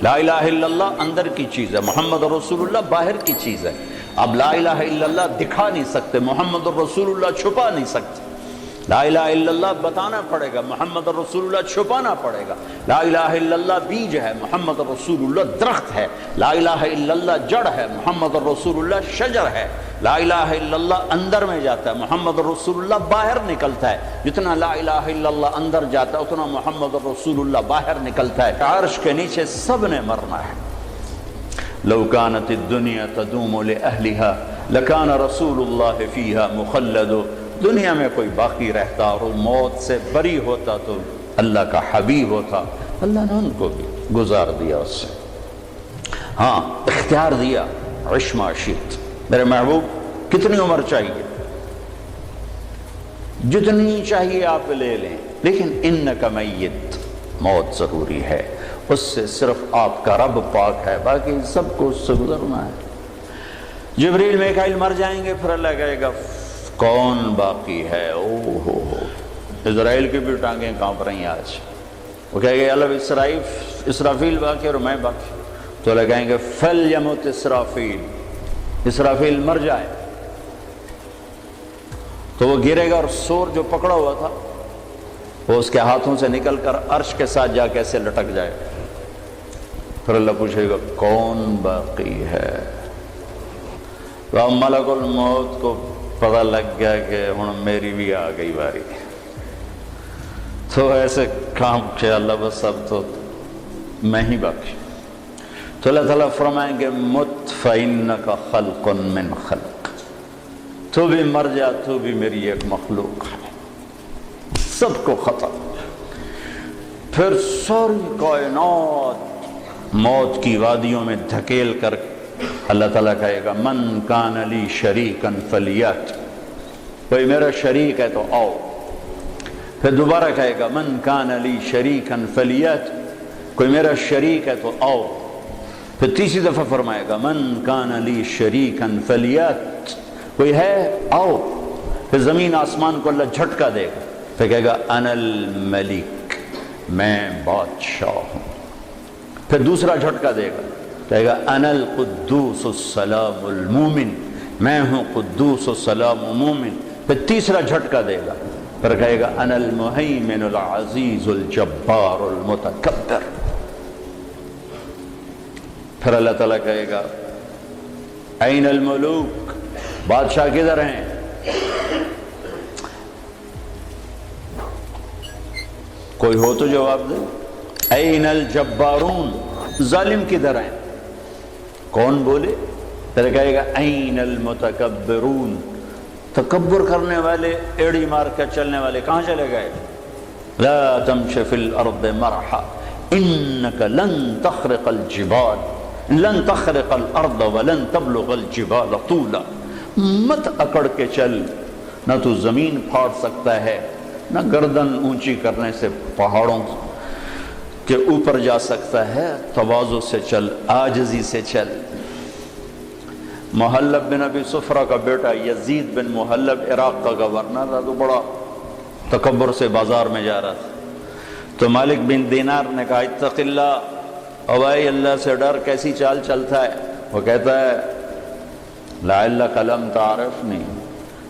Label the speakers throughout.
Speaker 1: لا الہ الا اللہ اندر کی چیز ہے، محمد رسول اللہ باہر کی چیز ہے۔ اب لا الہ الا اللہ دکھا نہیں سکتے، محمد رسول اللہ چھپا نہیں سکتے۔ لا الہ الا اللہ بتانا پڑے گا، محمد رسول اللہ چھپانا پڑے گا۔ لا الہ الا اللہ بیج ہے، محمد رسول اللہ درخت ہے۔ لا الہ الا اللہ جڑ ہے، محمد رسول اللہ شجر ہے۔ لا الہ الا اللہ اندر میں جاتا ہے، محمد رسول اللہ باہر نکلتا ہے۔ جتنا لا الہ الا اللہ اندر جاتا ہے اتنا محمد رسول اللہ باہر نکلتا ہے۔ عرش کے نیچے سب نے مرنا ہے۔ لو كانت الدنيا تدوم لأهلها لكان رسول الله فيها مخلد۔ دنیا میں کوئی باقی رہتا اور موت سے بری ہوتا تو اللہ کا حبیب ہوتا۔ اللہ نے ان کو بھی گزار دیا اس سے، ہاں اختیار دیا، عش ما شئت۔ میرے محبوب کتنی عمر چاہیے؟ جتنی چاہیے آپ لے لیں، لیکن انک میت، موت ضروری ہے، اس سے صرف آپ کا رب پاک ہے، باقی سب کو اس سے گزرنا ہے۔ جبریل میکائیل مر جائیں گے، پھر اللہ کہے گا کون باقی ہے؟ او ہو اسرائیل کی بھی ٹانگیں کانپ رہی ہیں آج۔ وہ کہے گے اللہ اسرافیل باقی اور میں باقی، تو اللہ کہیں گے فلیمت اسرافیل، اسرافیل مر جائے۔ تو وہ گرے گا اور سور جو پکڑا ہوا تھا وہ اس کے ہاتھوں سے نکل کر عرش کے ساتھ جا کے ایسے لٹک جائے۔ پھر اللہ پوچھے گا کون باقی ہے؟ تو ملک الموت کو پتہ لگ گیا کہ ہن میری بھی آ گئی باری، تو ایسے کام کہ اللہ بس اب تو میں ہی باقی۔ تو اللہ تعالیٰ فرمائیں گے مت فإنک خلق من خلق، تو بھی مر جا، تو بھی میری ایک مخلوق ہے، سب کو ختم۔ پھر ساری کائنات موت کی وادیوں میں دھکیل کر اللہ تعالیٰ کہے گا من کان لی شریکا فلیات، کوئی میرا شریک ہے تو آؤ۔ پھر دوبارہ کہے گا من کان لی شریکا فلیات، کوئی میرا شریک ہے تو آؤ۔ پھر تیسری دفعہ فرمائے گا من کان لی شریکا فلیات، کوئی ہے آؤ۔ پھر زمین آسمان کو اللہ جھٹکا دے گا، پھر کہے گا انا الملک، میں بادشاہ ہوں۔ پھر دوسرا جھٹکا دے گا، کہے گا انا القدوس السلام المومن، میں ہوں قدوس السلام مومن۔ پھر تیسرا جھٹکا دے گا، پھر کہے گا انا المہیمن العزیز الجبار المتکبر۔ پھر اللہ تعالیٰ کہے گا این الملوک، بادشاہ کدھر ہیں؟ کوئی ہو تو جواب دے۔ این الجبارون، ظالم کدھر ہیں؟ کون بولے؟ پھر کہے گا این المتکبرون، تکبر کرنے والے، ایڑی مار کر چلنے والے کہاں چلے گئے؟ لا تمش فی الارض مرحا انک لن تخرق الجبال، لن تخرق الارض ولن تبلغ الجبال طولا، مت اکڑ کے چل، نہ تو زمین پھاڑ سکتا ہے، نہ گردن اونچی کرنے سے پہاڑوں کے اوپر جا سکتا ہے، تواضع سے چل، عاجزی سے چل۔ محلب بن ابی صفرہ کا بیٹا یزید بن محلب عراق کا گورنر تھا، تو بڑا تکبر سے بازار میں جا رہا تھا، تو مالک بن دینار نے کہا اتق اللہ، او بھائی اللہ سے ڈر، کیسی چال چلتا ہے؟ وہ کہتا ہے لعلک لم تعرفنی،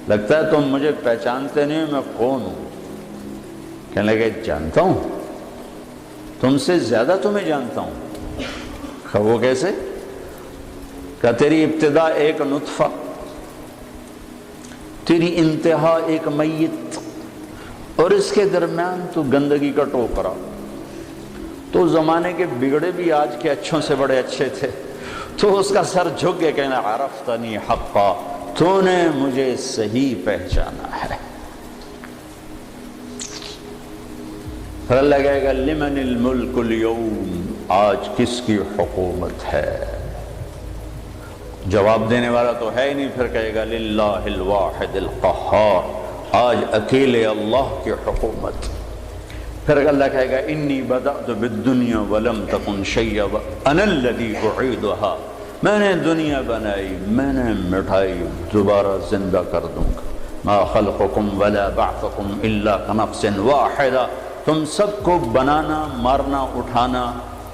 Speaker 1: لگتا ہے تم مجھے پہچانتے نہیں، میں کون ہوں؟ کہنے لگے جانتا ہوں، تم سے زیادہ تمہیں جانتا ہوں۔ وہ کیسے؟ کہ تیری ابتدا ایک نطفہ، تیری انتہا ایک میت، اور اس کے درمیان تو گندگی کا ٹوکرا۔ تو زمانے کے بگڑے بھی آج کے اچھوں سے بڑے اچھے تھے، تو اس کا سر جھک کے کہنا عرفتنی حقا، تو نے مجھے صحیح پہچانا ہے۔ پھر اللہ کہے گا لمن الملک اليوم، آج کس کی حکومت ہے؟ جواب دینے والا تو ہے ہی نہیں، پھر کہے گا للہ الواحد القہار، آج اکیلے اللہ کی حکومت۔ پھر اللہ کہے گا انی بدأت بالدنیا ولم تکن شیئا وانا الذی اعیدها، میں نے دنیا بنائی، میں نے مٹھائی، دوبارہ زندہ کر دوں گا۔ ما خلقکم ولا بعثکم الا کنفس واحدہ، تم سب کو بنانا، مارنا، اٹھانا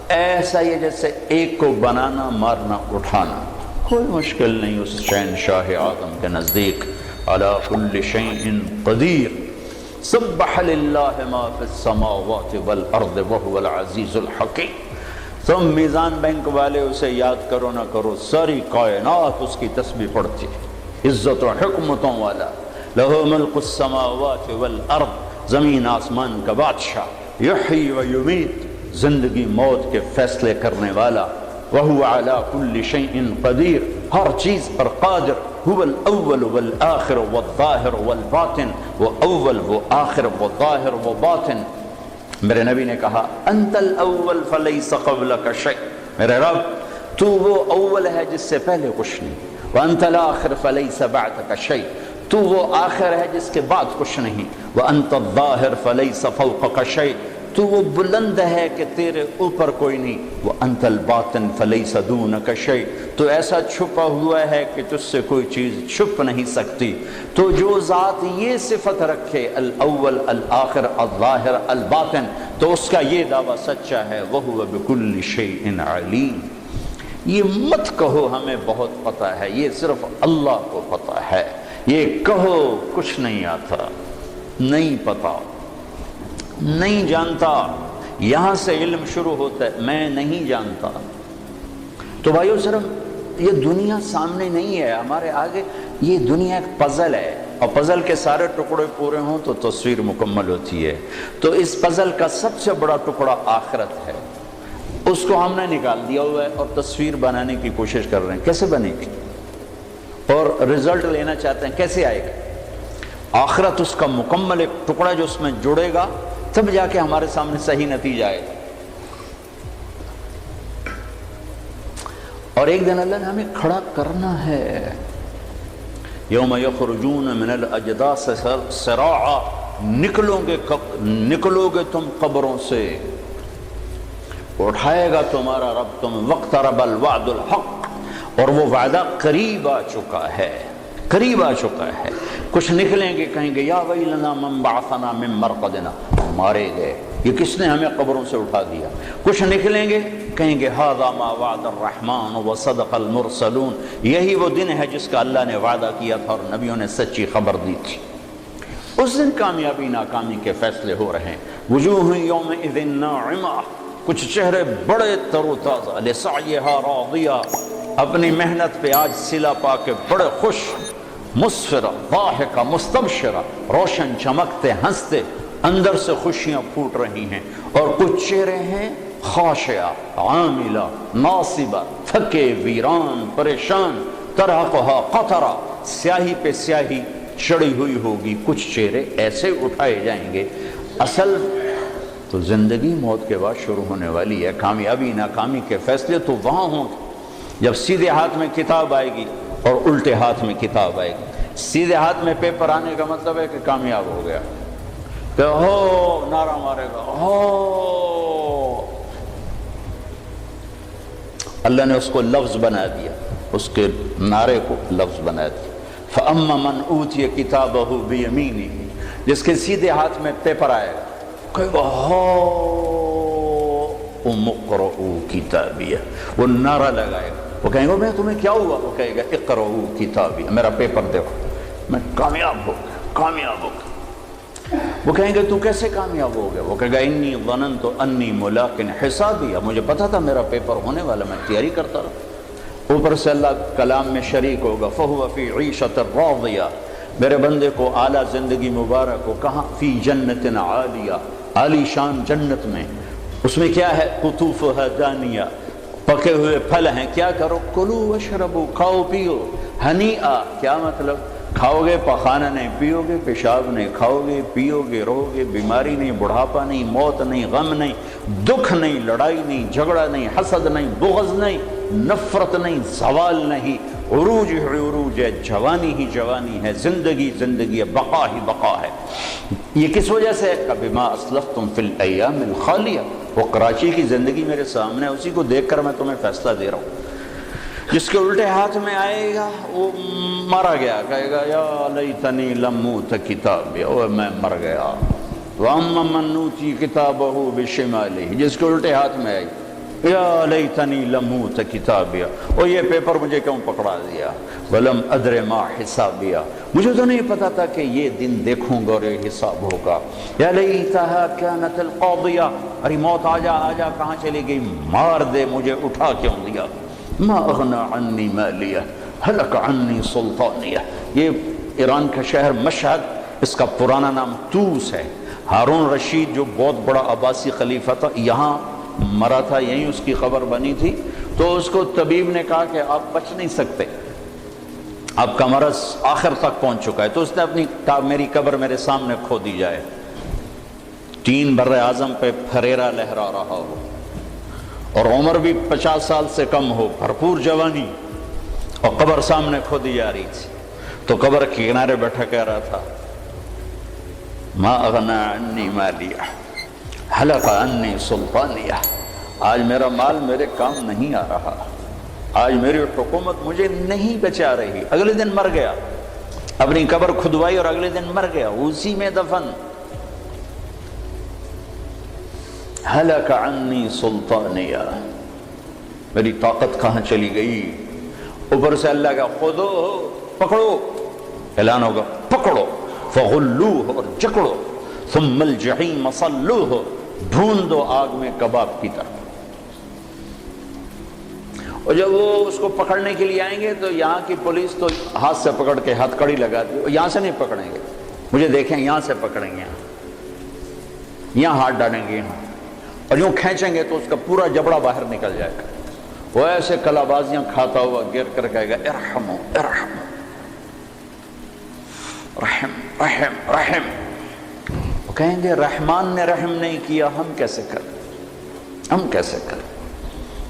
Speaker 1: ایسا یہ جیسے ایک کو بنانا مارنا اٹھانا کوئی مشکل نہیں اس شہنشاہ اعظم کے نزدیک. علی کل شیء قدیر سبح للہ ما فی السماوات والارض وهو العزیز الحکیم. تم میزان بینک والے اسے یاد کرو نہ کرو، ساری کائنات اس کی تسبیح پڑھتی ہے، عزت و حکمتوں والا. لہ ملک السماوات والارض، زمین آسمان کا بادشاہ. یحیی و یمیت، زندگی موت کے فیصلے کرنے والا. وہو علی کل شیء قدیر، ہر چیز پر قادر. هو الاول والآخر والظاہر والباطن، وہ اول وہ آخر وہ ظاہر وہ باطن. میرے نبی نے کہا انت الاول فلیس قبلک شیء، میرے رب تو وہ اول ہے جس سے پہلے کچھ نہیں. وانت الاخر فلیس بعدک شیء، تو وہ آخر ہے جس کے بعد کچھ نہیں. وانت الظاہر فلیس فوقک شیء، تو وہ بلند ہے کہ تیرے اوپر کوئی نہیں. وانت الباطن فلیس دونک شیء، تو ایسا چھپا ہوا ہے کہ تجھ سے کوئی چیز چھپ نہیں سکتی. تو جو ذات یہ صفت رکھے الاول الآخر الظاہر الباطن، تو اس کا یہ دعویٰ سچا ہے. وہو بکل شیء علیم. یہ مت کہو ہمیں بہت پتہ ہے، یہ صرف اللہ کو پتہ ہے. یہ کہو کچھ نہیں آتا، نہیں پتہ، نہیں جانتا. یہاں سے علم شروع ہوتا ہے، میں نہیں جانتا. تو بھائیو صرف یہ دنیا سامنے نہیں ہے ہمارے آگے، یہ دنیا ایک پزل ہے، اور پزل کے سارے ٹکڑے پورے ہوں تو تصویر مکمل ہوتی ہے. تو اس پزل کا سب سے بڑا ٹکڑا آخرت ہے، اس کو ہم نے نکال دیا ہوا ہے اور تصویر بنانے کی کوشش کر رہے ہیں. کیسے بنے گی؟ اور رزلٹ لینا چاہتے ہیں، کیسے آئے گا؟ آخرت اس کا مکمل ایک ٹکڑا جو اس میں جڑے گا، تب جا کے ہمارے سامنے صحیح نتیجہ آئے گا. اور ایک دن اللہ نے ہمیں کھڑا کرنا ہے. یوم یخرجون من الاجداث سراعا، نکلو گے تم قبروں سے، اٹھائے گا تمہارا رب تم. واقترب الوعد الحق، اور وہ وعدہ قریب آ چکا ہے، قریب آ چکا ہے. کچھ نکلیں گے کہیں گے یا ویلنا من بعثنا من مرقدنا، مارے گئے، یہ کس نے ہمیں قبروں سے اٹھا دیا. کچھ نکلیں گے کہیں گے ھذا ما وعد الرحمن وصدق المرسلون، یہی وہ دن ہے جس کا اللہ نے وعدہ کیا تھا اور نبیوں نے سچی خبر دی تھی. اس دن کامیابی ناکامی کے فیصلے ہو رہے ہیں. وجوہ یومئذ ناعمہ، کچھ چہرے بڑے تر و تازہ، لسعیہا راضیہ، اپنی محنت پہ آج صلہ پا کے بڑے خوش، مسفرہ ضاحکہ مستبشرہ، روشن چمکتے ہنستے، اندر سے خوشیاں پھوٹ رہی ہیں. اور کچھ چہرے ہیں خاشعہ عاملہ ناصبہ، تھکے ویران پریشان، ترہقہا قطرہ، سیاہی پہ سیاہی چڑھی ہوئی ہوگی. کچھ چہرے ایسے اٹھائے جائیں گے. اصل تو زندگی موت کے بعد شروع ہونے والی ہے. کامیابی ناکامی کے فیصلے تو وہاں ہوں گے جب سیدھے ہاتھ میں کتاب آئے گی اور الٹے ہاتھ میں کتاب آئے گی. سیدھے ہاتھ میں پیپر آنے کا مطلب ہے کہ کامیاب ہو گیا، کہ ہو نعرہ مارے گا، ہو. اللہ نے اس کو لفظ بنا دیا، اس کے نعرے کو لفظ بنا دیا. فَأَمَّا مَنْ أُوتِيَ كِتَابَهُ بِيَمِينِهِ، جس کے سیدھے ہاتھ میں پیپر آئے گا، کہے گا اقرؤوا کتابیہ، وہ نعرہ لگائے گا. وہ کہیں گے میں تمہیں کیا ہوا؟ وہ کہے گا اقرؤوا کتابیہ، میرا پیپر دیکھو، میں کامیاب ہو گیا، کامیاب ہو گیا. وہ کہیں گے تو کیسے کامیاب ہو گیا؟ وہ کہے گا انی ظننت انی ملاق حسابیہ، مجھے پتا تھا میرا پیپر ہونے والا، میں تیاری کرتا رہا. اوپر سے اللہ کلام میں شریک ہوگا. فہو فی عیشۃ راضیہ، میرے بندے کو اعلیٰ زندگی مبارک ہو. کہاں؟ فی جنت عالیہ، عالی شان جنت میں. اس میں کیا ہے؟ قطوفہا دانیہ، پکے ہوئے پھل ہیں. کیا کرو؟ کلو واشربو، کھاؤ پیو. ہنیئا، کیا مطلب؟ کھاؤ گے پخانہ نہیں، پیو گے پیشاب نہیں، کھاؤ گے پیو گے رہو گے، بیماری نہیں، بڑھاپا نہیں، موت نہیں، غم نہیں، دکھ نہیں، لڑائی نہیں، جھگڑا نہیں، حسد نہیں، بغض نہیں، نفرت نہیں، زوال نہیں. عروج ہی عروج ہے، جوانی ہی جوانی ہے، زندگی زندگی ہے، بقا ہی بقا ہے. یہ کس وجہ سے؟ بما اسلفتم فی الایام الخالیہ. وہ کراچی کی زندگی میرے سامنے ہے، اسی کو دیکھ کر میں تمہیں فیصلہ دے رہا ہوں. جس کے الٹے ہاتھ میں آئے گا وہ مارا گیا، کہے گا یا لیتنی لم اوت کتابیہ، او میں مر گیا. واما من اوتی کتابہ بشمالہ، جس کے الٹے ہاتھ میں آئی یا لیتنی لم اوت کتابیا، اور یہ پیپر مجھے کیوں پکڑا دیا، ولم ادر ما حسابیا، مجھے تو نہیں پتا تھا کہ یہ دن دیکھوں گا اور یہ حساب ہوگا، یا لیتہا کانت القاضیہ، ارے موت آجا آجا کہاں چلی گئی، مار دے مجھے، اٹھا کیوں دیا، ما اغنی عنی مالیہ ہلک عنی سلطانیہ۔ یہ ایران کا شہر مشہد، اس کا پرانا نام توس ہے۔ ہارون رشید جو بہت بڑا عباسی خلیفہ تھا، یہاں مرا تھا، یہیں اس کی قبر بنی تھی، تو اس کو طبیب نے کہا کہ آپ بچ نہیں سکتے، آپ کا مرض آخر تک پہنچ چکا ہے، تو اس نے اپنی میری قبر میرے سامنے کھو دی جائے، 3 بر اعظم پہ پھریرا لہرا رہا ہو، اور عمر بھی 50 سال سے کم ہو، بھرپور جوانی، اور قبر سامنے کھو دی جا رہی تھی، تو قبر کے کنارے بیٹھا کہہ رہا تھا ما اغنی عنی مالیہ ہلک عنی سلطانیہ، آج میرا مال میرے کام نہیں آ رہا، آج میری حکومت مجھے نہیں بچا رہی۔ اگلے دن مر گیا، اپنی قبر کھدوائی اور اگلے دن مر گیا، اسی میں دفن۔ ہلک عنی سلطانیہ، میری طاقت کہاں چلی گئی؟ اوپر سے اللہ کا خودو، پکڑو، اعلان ہوگا پکڑو، فغلوہ، اور جکڑو، ثم الجحیم صلوہ، ڈھون دو آگ میں کباب کی طرح۔ اور جب وہ اس کو پکڑنے کے لیے آئیں گے تو یہاں کی پولیس تو ہاتھ سے پکڑ کے ہتھ کڑی لگا دی، اور یہاں سے نہیں پکڑیں گے، مجھے دیکھیں یہاں سے پکڑیں گے، یہاں ہاتھ ڈالیں گے، اور یوں کھینچیں گے تو اس کا پورا جبڑا باہر نکل جائے گا، وہ ایسے کلا بازیاں کھاتا ہوا گر کر کہے گا ارحمو ارحمو، رحم رحم رحم۔ وہ کہیں گے رحمان نے رحم نہیں کیا، ہم کیسے کریں، ہم کیسے کریں؟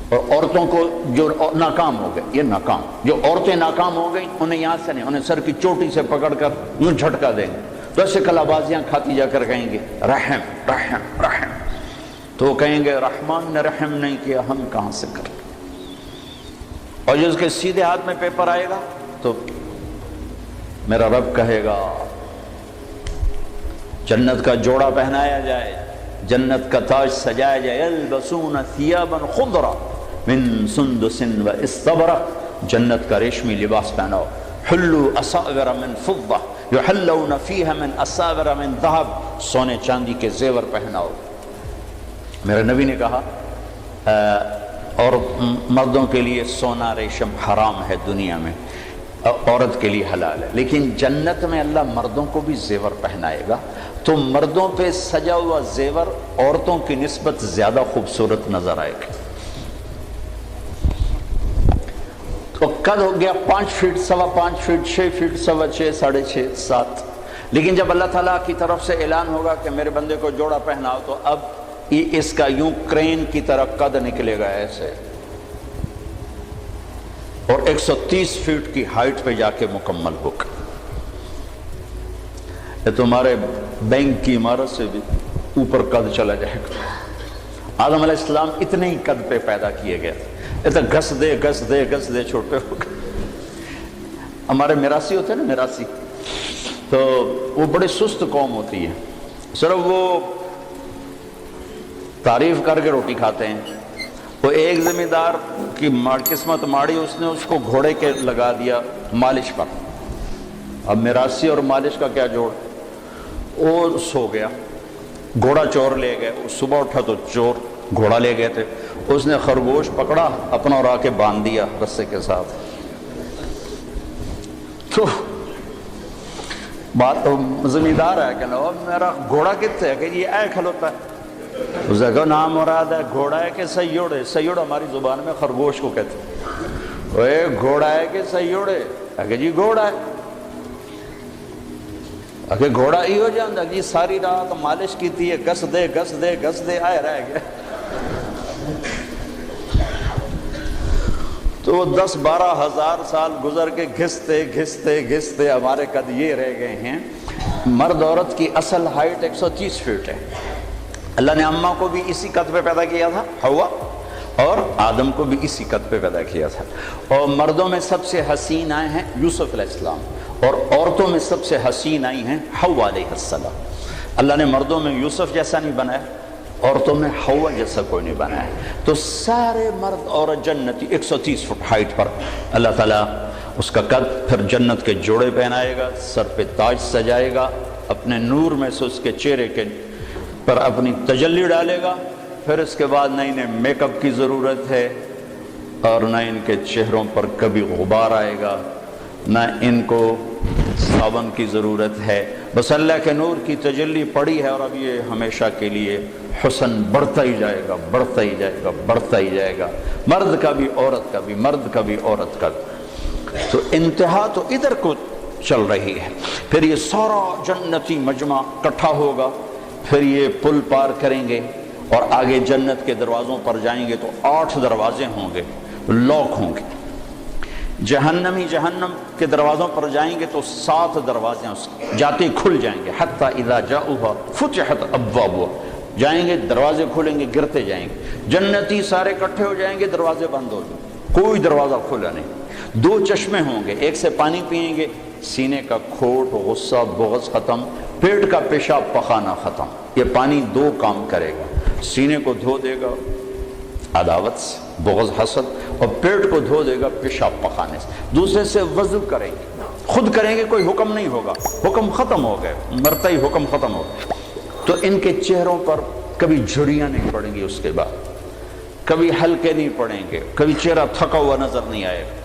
Speaker 1: اور عورتوں کو جو ناکام ہو گئے، یہ ناکام، جو عورتیں ناکام ہو گئیں انہیں یہاں سے نہیں، انہیں سر کی چوٹی سے پکڑ کر یوں جھٹکا دیں گے، تو ایسے کلا بازیاں کھاتی جا کر کہیں گے رحم رحم رحم، تو وہ کہیں گے رحمان نے رحم نہیں کیا، ہم کہاں سے کریں؟ اور جو اس کے سیدھے ہاتھ میں پیپر آئے گا تو میرا رب کہے گا جنت کا جوڑا پہنایا جائے، جنت کا تاج سجایا جائے، یلبسون ثیابا خضرا من سندس و استبرق، جنت کا ریشمی لباس پہناؤ، حلوا اساور من فضہ یحلون فیہا من اساور من ذہب، سونے چاندی کے زیور پہناؤ۔ میرے نبی نے کہا اور مردوں کے لیے سونا ریشم حرام ہے دنیا میں، عورت کے لیے حلال ہے، لیکن جنت میں اللہ مردوں کو بھی زیور پہنائے گا، تو مردوں پہ سجا ہوا زیور عورتوں کی نسبت زیادہ خوبصورت نظر آئے گا۔ تو قد ہو گیا 5 فٹ، 5.25 فٹ، 6 فٹ، 6.25، 6.5، 7، لیکن جب اللہ تعالیٰ کی طرف سے اعلان ہوگا کہ میرے بندے کو جوڑا پہناؤ، تو اب اس کا یوں کرین کی طرح قد نکلے گا ایسے، اور 130 فٹ کی ہائٹ پہ جا کے مکمل ہوگا۔ یہ تمہارے بینک کی عمارت سے بھی اوپر قد چلا جائے گا۔ آدم علیہ السلام اتنے ہی قد پہ پیدا کیے گئے، یہ تو گھس دے گھس دے گھس دے چھوٹے ہو گئے۔ ہمارے میراثی ہوتے ہیں نا، میراثی، تو وہ بڑے سست قوم ہوتی ہے، صرف وہ تعریف کر کے روٹی کھاتے ہیں۔ وہ ایک زمیندار کی قسمت ماڑی، اس نے اس کو گھوڑے کے لگا دیا مالش پر، اب میراثی اور مالش کا کیا جوڑ، وہ سو گیا، گھوڑا چور لے گئے، صبح اٹھا تو چور گھوڑا لے گئے تھے، اس نے خرگوش پکڑا اپنا اور آ کے باندھ دیا رسے کے ساتھ، تو بات زمیندار ہے کہ میرا گھوڑا کتنے ہے، کہ یہ اے کھلوتا ہے، اس نے کہا نام مراد ہے گھوڑا ہے کہ سیوڑ ہے، سیوڑ ہماری زبان میں خرگوش کو کہتے ہیں، اے گھوڑا ہے کہ سیوڑ ہے، کہ جی گھوڑا ہے، کہ گھوڑا ہی ہو جاندہ جی ساری رات مالش کی تھی، گس دے گس دے گس دے آئے رہ گئے، تو وہ 10-12 ہزار سال گزر کے گھستے گھستے گھستے ہمارے قد یہ رہ گئے ہیں۔ مرد عورت کی اصل ہائٹ 130 فٹ ہے، اللہ نے اماں کو بھی اسی قد پہ پیدا کیا تھا، حوا، اور آدم کو بھی اسی قد پہ پیدا کیا تھا، اور مردوں میں سب سے حسین آئے ہیں یوسف علیہ السلام، اور عورتوں میں سب سے حسین آئی ہیں حوا علیہ السلام۔ اللہ نے مردوں میں یوسف جیسا نہیں بنایا، عورتوں میں ہوا جیسا کوئی نہیں بنا ہے. تو سارے مرد عورت جنتی 130 فٹ ہائٹ پر اللہ تعالیٰ اس کا قد، پھر جنت کے جوڑے پہنائے گا، سر پہ تاج سجائے گا، اپنے نور میں سے اس کے چہرے کے پر اپنی تجلی ڈالے گا. پھر اس کے بعد نہ انہیں میک اپ کی ضرورت ہے اور نہ ان کے چہروں پر کبھی غبار آئے گا، نہ ان کو صابن کی ضرورت ہے. بس اللہ کے نور کی تجلی پڑی ہے اور اب یہ ہمیشہ کے لیے حسن بڑھتا ہی جائے گا، بڑھتا ہی جائے گا، بڑھتا ہی جائے گا، مرد کا بھی عورت کا بھی، مرد کا بھی عورت کا بھی. تو انتہا تو ادھر کو چل رہی ہے. پھر یہ سارا جنتی مجمع اکٹھا ہوگا، پھر یہ پل پار کریں گے اور آگے جنت کے دروازوں پر جائیں گے تو 8 دروازے ہوں گے، لاک ہوں گے. جہنمی جہنم کے دروازوں پر جائیں گے تو 7 دروازے جاتے کھل جائیں گے. حتی اذا جاؤہا فتحت ابوابہا، جائیں گے دروازے کھلیں گے، گرتے جائیں گے. جنتی سارے اکٹھے ہو جائیں گے، دروازے بند ہو جائیں گے، کوئی دروازہ کھلا نہیں. 2 چشمے ہوں گے، ایک سے پانی پئیں گے، سینے کا کھوٹ، غصہ، بغض ختم، پیٹ کا پیشاب پخانا ختم. یہ پانی 2 کام کرے گا، سینے کو دھو دے گا عداوت سے، بغض، حسد، اور پیٹ کو دھو دے گا پیشاب پخانے سے. دوسرے سے وضو کریں گے، خود کریں گے، کوئی حکم نہیں ہوگا، حکم ختم ہو گئے، مرتا ہی حکم ختم ہو گئے. تو ان کے چہروں پر کبھی جھریاں نہیں پڑیں گی، اس کے بعد کبھی ہلکے نہیں پڑیں گے، کبھی چہرہ تھکا ہوا نظر نہیں آئے گا.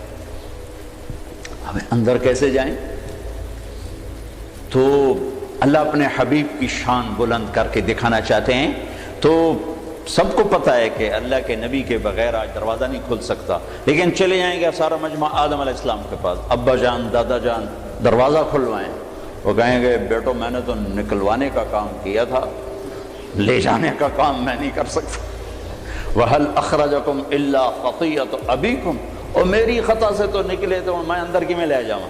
Speaker 1: ہمیں اندر کیسے جائیں؟ تو اللہ اپنے حبیب کی شان بلند کر کے دکھانا چاہتے ہیں. تو سب کو پتہ ہے کہ اللہ کے نبی کے بغیر آج دروازہ نہیں کھل سکتا، لیکن چلے جائیں گے سارا مجمع آدم علیہ السلام کے پاس، ابا جان، دادا جان دروازہ کھلوائیں. وہ کہیں گے بیٹو میں نے تو نکلوانے کا کام کیا تھا، لے جانے کا کام میں نہیں کر سکتا. وَهَلْ أَخْرَجَكُمْ إِلَّا خَطِيَّةُ أَبِيكُمْ، اور میری خطا سے تو نکلے تو میں اندر کی میں لے جاؤں.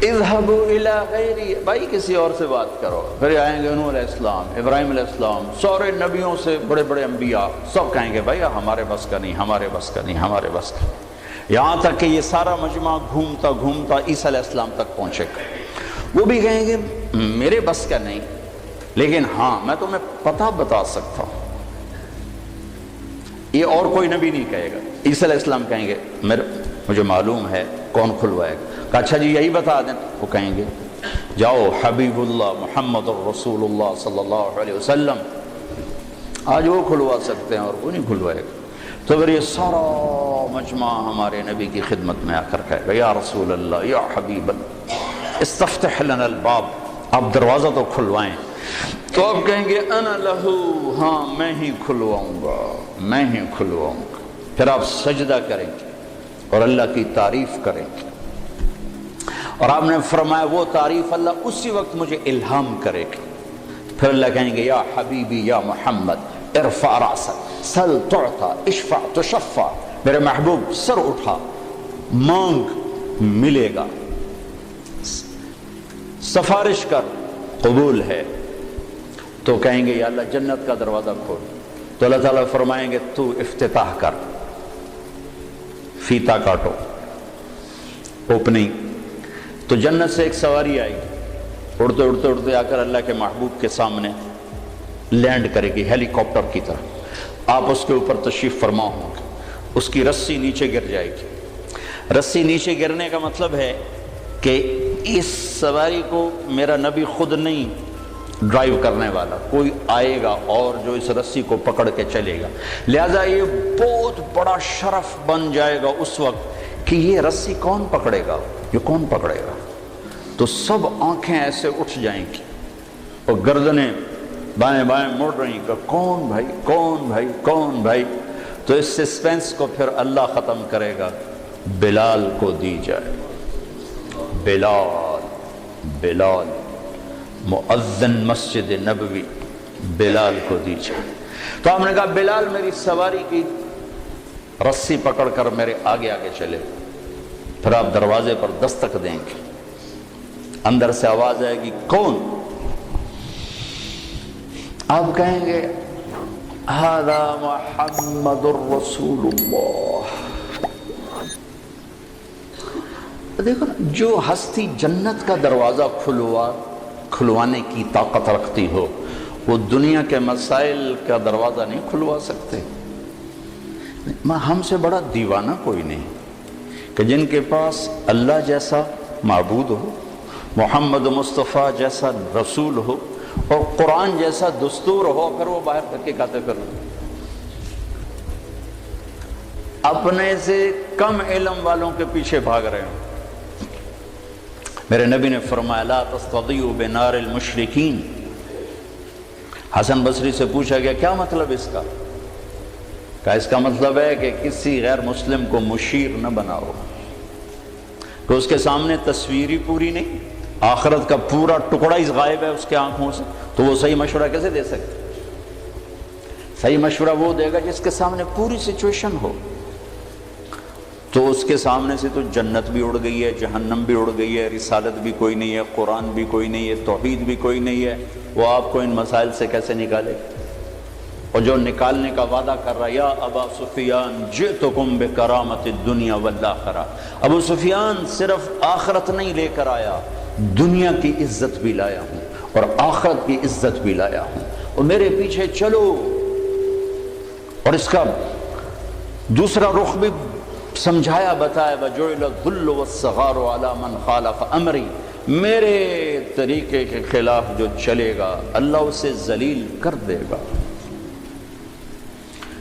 Speaker 1: اذهبوا الى غیری، بھائی کسی اور سے بات کرو. پھر آئیں گے نوح علیہ السلام، ابراہیم علیہ السلام، سارے نبیوں سے بڑے بڑے انبیاء، سب کہیں گے بھائی ہمارے بس کا نہیں، ہمارے بس کا نہیں، ہمارے بس کا. یہاں تک کہ یہ سارا مجمع گھومتا گھومتا عیسیٰ علیہ السلام تک پہنچے گا. وہ بھی کہیں گے میرے بس کا نہیں، لیکن ہاں میں تمہیں پتہ بتا سکتا ہوں. یہ اور کوئی نبی نہیں کہے گا. عیسیٰ علیہ السلام کہیں گے مجھے معلوم ہے، کون کھلوائے گا؟ کہا اچھا جی یہی بتا دیں. وہ کہیں گے جاؤ حبیب اللہ محمد الرسول اللہ صلی اللہ علیہ وسلم، آج وہ کھلوا سکتے ہیں اور وہ نہیں کھلوائے گا. تو پھر یہ سارا مجمع ہمارے نبی کی خدمت میں آ کر کہے گا یا رسول اللہ، یا حبیب اللہ، استفتح لنا الباب، آپ دروازہ تو کھلوائیں. تو آپ کہیں گے انا لہو، ہاں میں ہی کھلواؤں گا، میں ہی کھلواؤں گا. پھر آپ سجدہ کریں گے اور اللہ کی تعریف کریں گے. اور آپ نے فرمایا وہ تعریف اللہ اسی وقت مجھے الہام کرے گا. پھر اللہ کہیں گے یا حبیبی یا محمد ارفع راسک سل تعطا اشفع تشفع، میرے محبوب سر اٹھا مانگ ملے گا، سفارش کر قبول ہے. تو کہیں گے یا اللہ جنت کا دروازہ کھول. تو اللہ تعالیٰ فرمائیں گے تو افتتاح کر، فیتا کاٹو، اوپننگ. تو جنت سے ایک سواری آئے گی، اڑتے اڑتے اڑتے آ کر اللہ کے محبوب کے سامنے لینڈ کرے گی ہیلی کاپٹر کی طرح. آپ اس کے اوپر تشریف فرما ہوں گے. اس کی رسی نیچے گر جائے گی. رسی نیچے گرنے کا مطلب ہے کہ اس سواری کو میرا نبی خود نہیں ڈرائیو کرنے والا، کوئی آئے گا اور جو اس رسی کو پکڑ کے چلے گا. لہذا یہ بہت بڑا شرف بن جائے گا اس وقت کہ یہ رسی کون پکڑے گا، یہ کون پکڑے گا. تو سب آنکھیں ایسے اٹھ جائیں گی اور گردنیں بائیں بائیں مڑ رہی کہ کون بھائی، کون بھائی، کون بھائی. تو اس سسپینس کو پھر اللہ ختم کرے گا، بلال کو دی جائے. بلال، بلال مؤذن مسجد نبوی، بلال کو دی جائے. تو ہم نے کہا بلال میری سواری کی رسی پکڑ کر میرے آگے آگے چلے. پھر آپ دروازے پر دستک دیں گے، اندر سے آواز آئے گی کون؟ آپ کہیں گے ھذا محمد الرسول اللہ. دیکھو جو ہستی جنت کا دروازہ کھلوانے کی طاقت رکھتی ہو وہ دنیا کے مسائل کا دروازہ نہیں کھلوا سکتے۔ ہم سے بڑا دیوانہ کوئی نہیں کہ جن کے پاس اللہ جیسا معبود ہو، محمد مصطفیٰ جیسا رسول ہو اور قرآن جیسا دستور ہو، پھر وہ باہر کر کے کھاتے پھر اپنے سے کم علم والوں کے پیچھے بھاگ رہے ہیں۔ میرے نبی نے فرمایا لا تستضیعوا بنار المشرکین۔ حسن بصری سے پوچھا گیا کیا مطلب اس کا؟ کہا اس کا مطلب ہے کہ کسی غیر مسلم کو مشیر نہ بناؤ، کہ اس کے سامنے تصویری پوری نہیں، آخرت کا پورا ٹکڑا ہی غائب ہے اس کے آنکھوں سے، تو وہ صحیح مشورہ کیسے دے سکتے؟ صحیح مشورہ وہ دے گا جس کے سامنے پوری سچویشن ہو۔ تو اس کے سامنے سے تو جنت بھی اڑ گئی ہے، جہنم بھی اڑ گئی ہے، رسالت بھی کوئی نہیں ہے، قرآن بھی کوئی نہیں ہے، توحید بھی کوئی نہیں ہے، وہ آپ کو ان مسائل سے کیسے نکالے؟ اور جو نکالنے کا وعدہ کر رہا ہے یا ابا سفیان جئتکم بکرامت الدنیا والآخرہ، ابو سفیان صرف آخرت نہیں لے کر آیا، دنیا کی عزت بھی لایا ہوں اور آخرت کی عزت بھی لایا ہوں، اور میرے پیچھے چلو۔ اور اس کا دوسرا رخ بھی سمجھایا بتایا وَجُعِلَ الذُّلُّ وَالصَّغَارُ عَلَى مَنْ خَالَفَ أَمْرِي، میرے طریقے کے خلاف جو چلے گا اللہ اسے ذلیل کر دے گا۔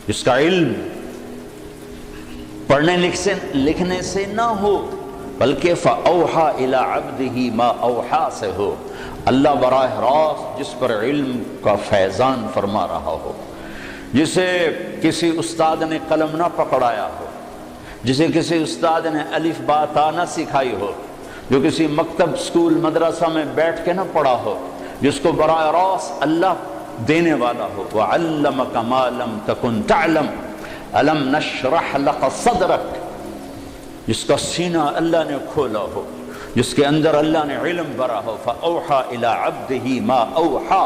Speaker 1: جس کا علم پڑھنے لکھنے سے نہ ہو بلکہ فَأَوْحَى إِلَىٰ عَبْدِهِ مَا أَوْحَى سے ہو، اللہ براہ راست جس پر علم کا فیضان فرما رہا ہو، جسے کسی استاد نے قلم نہ پکڑایا ہو، جسے کسی استاد نے الف با تا نہ سکھائی ہو، جو کسی مکتب سکول مدرسہ میں بیٹھ کے نہ پڑھا ہو، جس کو براہ راست اللہ دینے والا ہو، وَعَلَّمَكَ مَا لَمْ تَكُنْ تَعْلَمْ أَلَمْ نَشْرَحْ لَكَ صَدْرَكَ، جس کا سینہ اللہ نے کھولا ہو، جس کے اندر اللہ نے علم بھرا ہو، فَأَوْحَى إِلَىٰ عَبْدِهِ مَا أَوْحَى۔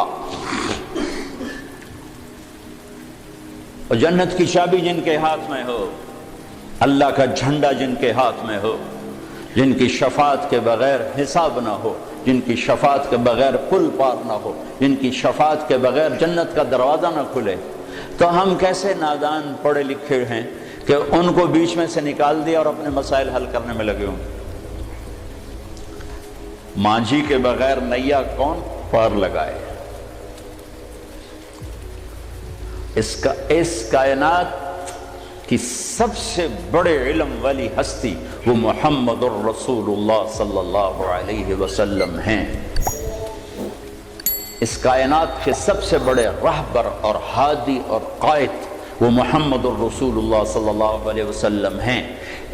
Speaker 1: اور جنت کی چابی جن کے ہاتھ میں ہو، اللہ کا جھنڈا جن کے ہاتھ میں ہو، جن کی شفاعت کے بغیر حساب نہ ہو، جن کی شفاعت کے بغیر پل پار نہ ہو، جن کی شفاعت کے بغیر جنت کا دروازہ نہ کھلے، تو ہم کیسے نادان پڑھے لکھے ہیں کہ ان کو بیچ میں سے نکال دیا اور اپنے مسائل حل کرنے میں لگے ہوں۔ مانجھی کے بغیر نیا کون پار لگائے؟ اس کائنات کی سب سے بڑے علم والی ہستی وہ محمد الرسول اللہ صلی اللہ علیہ وسلم ہیں۔ اس کائنات کے سب سے بڑے رہبر اور ہادی اور قائد وہ محمد الرسول اللہ صلی اللہ علیہ وسلم ہیں۔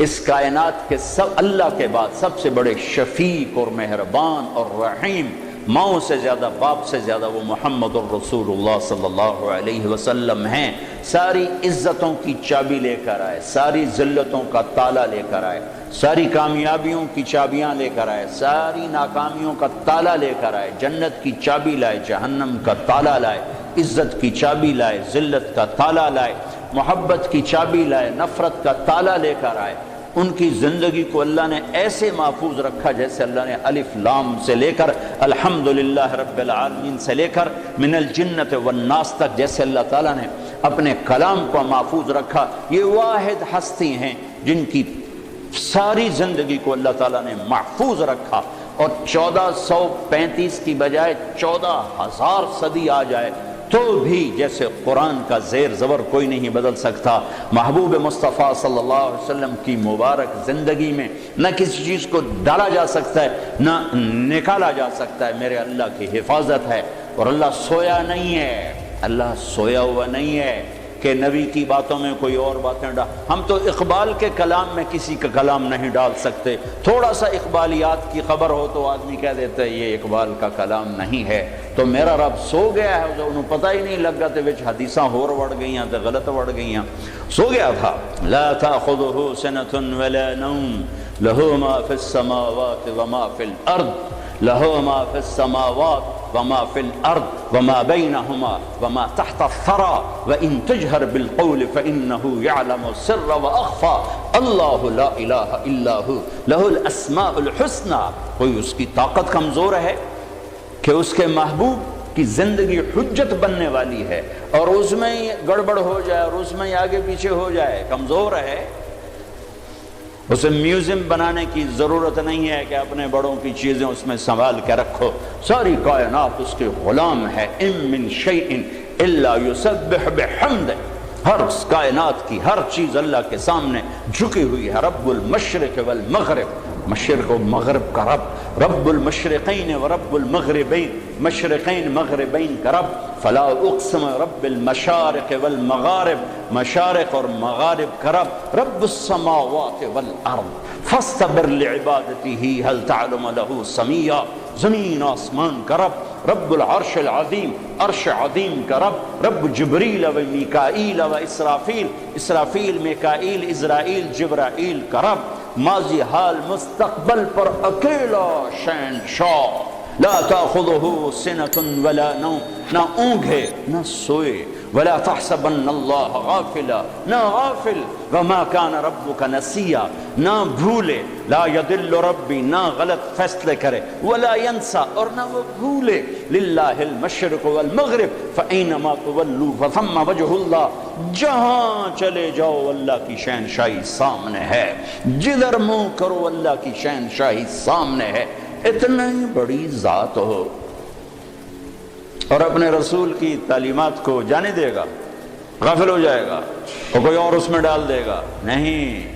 Speaker 1: اس کائنات کے اللہ کے بعد سب سے بڑے شفیق اور مہربان اور رحیم، ماؤں سے زیادہ باپ سے زیادہ وہ محمد الرسول اللہ صلی اللہ علیہ وسلم ہیں۔ ساری عزتوں کی چابی لے کر آئے، ساری ذلتوں کا تالا لے کر آئے، ساری کامیابیوں کی چابیاں لے کر آئے، ساری ناکامیوں کا تالا لے کر آئے، جنت کی چابی لائے، جہنم کا تالا لائے، عزت کی چابی لائے، ذلت کا تالا لائے، محبت کی چابی لائے، نفرت کا تالا لے کر آئے۔ ان کی زندگی کو اللہ نے ایسے محفوظ رکھا جیسے اللہ نے الف لام سے لے کر الحمدللہ رب العالمین سے لے کر من الجنت والناس تک جیسے اللہ تعالیٰ نے اپنے کلام کو محفوظ رکھا۔ یہ واحد ہستی ہیں جن کی ساری زندگی کو اللہ تعالیٰ نے محفوظ رکھا، اور 1435 کی بجائے 14,000 صدی آ جائے تو بھی جیسے قرآن کا زیر زبر کوئی نہیں بدل سکتا۔ محبوب مصطفیٰ صلی اللہ علیہ وسلم کی مبارک زندگی میں نہ کسی چیز کو ڈالا جا سکتا ہے نہ نکالا جا سکتا ہے، میرے اللہ کی حفاظت ہے۔ اور اللہ سویا نہیں ہے، اللہ سویا ہوا نہیں ہے کہ نبی کی باتوں میں کوئی اور باتیں ڈال۔ ہم تو اقبال کے کلام میں کسی کا کلام نہیں ڈال سکتے، تھوڑا سا اقبالیات کی خبر ہو تو آدمی کہہ دیتا ہے یہ اقبال کا کلام نہیں ہے۔ تو میرا رب سو گیا ہے، انہوں پتہ ہی نہیں لگا تے وچ حدیثاں ہور وڑ گئیاں تے غلط وڑ گئیاں، سو گیا تھا۔ لا تأخذه سنة ولا نوم له ما في السماوات وما في الأرض له ما في السماوات وما في الأرض وما بينهما وما تحت الثرى وإن تجهر بالقول فإنه يعلم السر وأخفى الله لا إله إلا هو له الأسماء الحسنى۔ کوئی اس کی طاقت کمزور ہے کہ اس کے محبوب کی زندگی حجت بننے والی ہے، اور اس میں ہی گڑبڑ ہو جائے اور اس میں ہی آگے پیچھے ہو جائے، کمزور ہے، اسے میوزیم بنانے کی ضرورت نہیں ہے کہ اپنے بڑوں کی چیزیں اس میں سنبھال کے رکھو، ساری کائنات اس کے غلام ہے۔ ان من شیء الا یسبح بحمدہ، ہر کائنات کی ہر چیز اللہ کے سامنے جھکی ہوئی ہے۔ رب المشرق والمغرب، مشرق و مغرب کا رب، رب المشرقین و رب المغربین، مشرقین مغربین کا رب۔ فلا اقسم رب المشارق والمغارب، مشارق اور مغارب کا رب۔ رب السماوات والارض فاستبر لعبادته هل تعلم له سمیا، زمین آسمان کا رب۔ رب العرش العظیم، عرش عظیم کا رب۔ رب جبریل و میکائیل و اسرافیل، اسرافیل میکائیل اسرائیل جبرائیل کا رب۔ ماضی حال مستقبل پر اکیلا شہنشاہ، لا تأخذه سنة ولا نوم، نہ اونگ ہے نہ سوئے، ولا تحسبن اللہ غافلا، نہ غافل، وما كان ربك نسیا، نہ بھولے، لا يضل ربی، نہ غلط فیصلے کرے، ولا ينسى، اور نہ وہ بھولے، للہ المشرق والمغرب فأینما تولوا فثم وجہ اللہ، جہاں چلے جاؤ اللہ کی شہنشاہی سامنے ہے، جدھر منہ کرو اللہ کی شہنشاہی سامنے ہے۔ اتنا ہی بڑی ذات ہو اور اپنے رسول کی تعلیمات کو جانے دے گا، غافل ہو جائے گا اور کوئی اور اس میں ڈال دے گا؟ نہیں،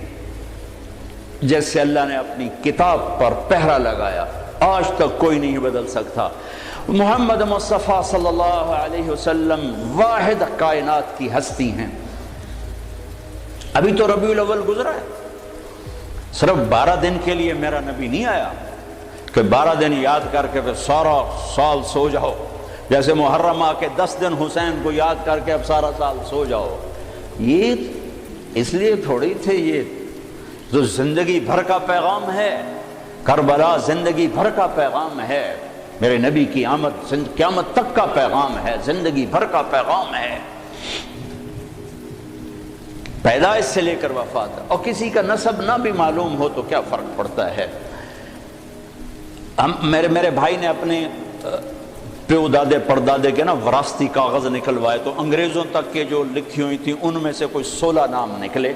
Speaker 1: جیسے اللہ نے اپنی کتاب پر پہرا لگایا آج تک کوئی نہیں بدل سکتا۔ محمد مصطفیٰ صلی اللہ علیہ وسلم واحد کائنات کی ہستی ہیں۔ ابھی تو ربیع الاول گزرا ہے، صرف 12 دن کے لیے میرا نبی نہیں آیا کہ 12 دن یاد کر کے پھر سارا سال سو جاؤ، جیسے محرم آ کے 10 دن حسین کو یاد کر کے اب سارا سال سو جاؤ۔ یہ اس لیے تھوڑی تھے، یہ جو زندگی بھر کا پیغام ہے، کربلا زندگی بھر کا پیغام ہے، میرے نبی کی آمد قیامت تک کا پیغام ہے، زندگی بھر کا پیغام ہے، پیدائش سے لے کر وفات۔ اور کسی کا نسب نہ بھی معلوم ہو تو کیا فرق پڑتا ہے؟ میرے بھائی نے اپنے پیو دادے پردادے کے نا وراثتی کاغذ نکلوائے تو انگریزوں تک کے جو لکھی ہوئی تھی ان میں سے کوئی 16 نام نکلے،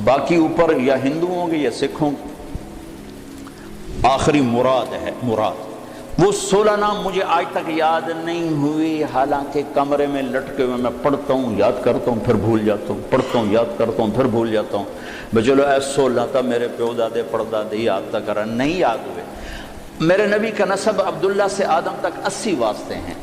Speaker 1: باقی اوپر یا ہندو ہوں گے یا سکھ ہوں گے، آخری مراد ہے، مراد۔ وہ 16 نام مجھے آج تک یاد نہیں ہوئی، حالانکہ کمرے میں لٹکے ہوئے میں پڑھتا ہوں، یاد کرتا ہوں، پھر بھول جاتا ہوں، پڑھتا ہوں، یاد کرتا ہوں، پھر بھول جاتا ہوں۔ بھئی چلو 16 تھا، میرے پیو دادے پردادے یاد تک کرا، نہیں یاد ہوئے۔ میرے نبی کا نسب عبداللہ سے آدم تک 80 واسطے ہیں،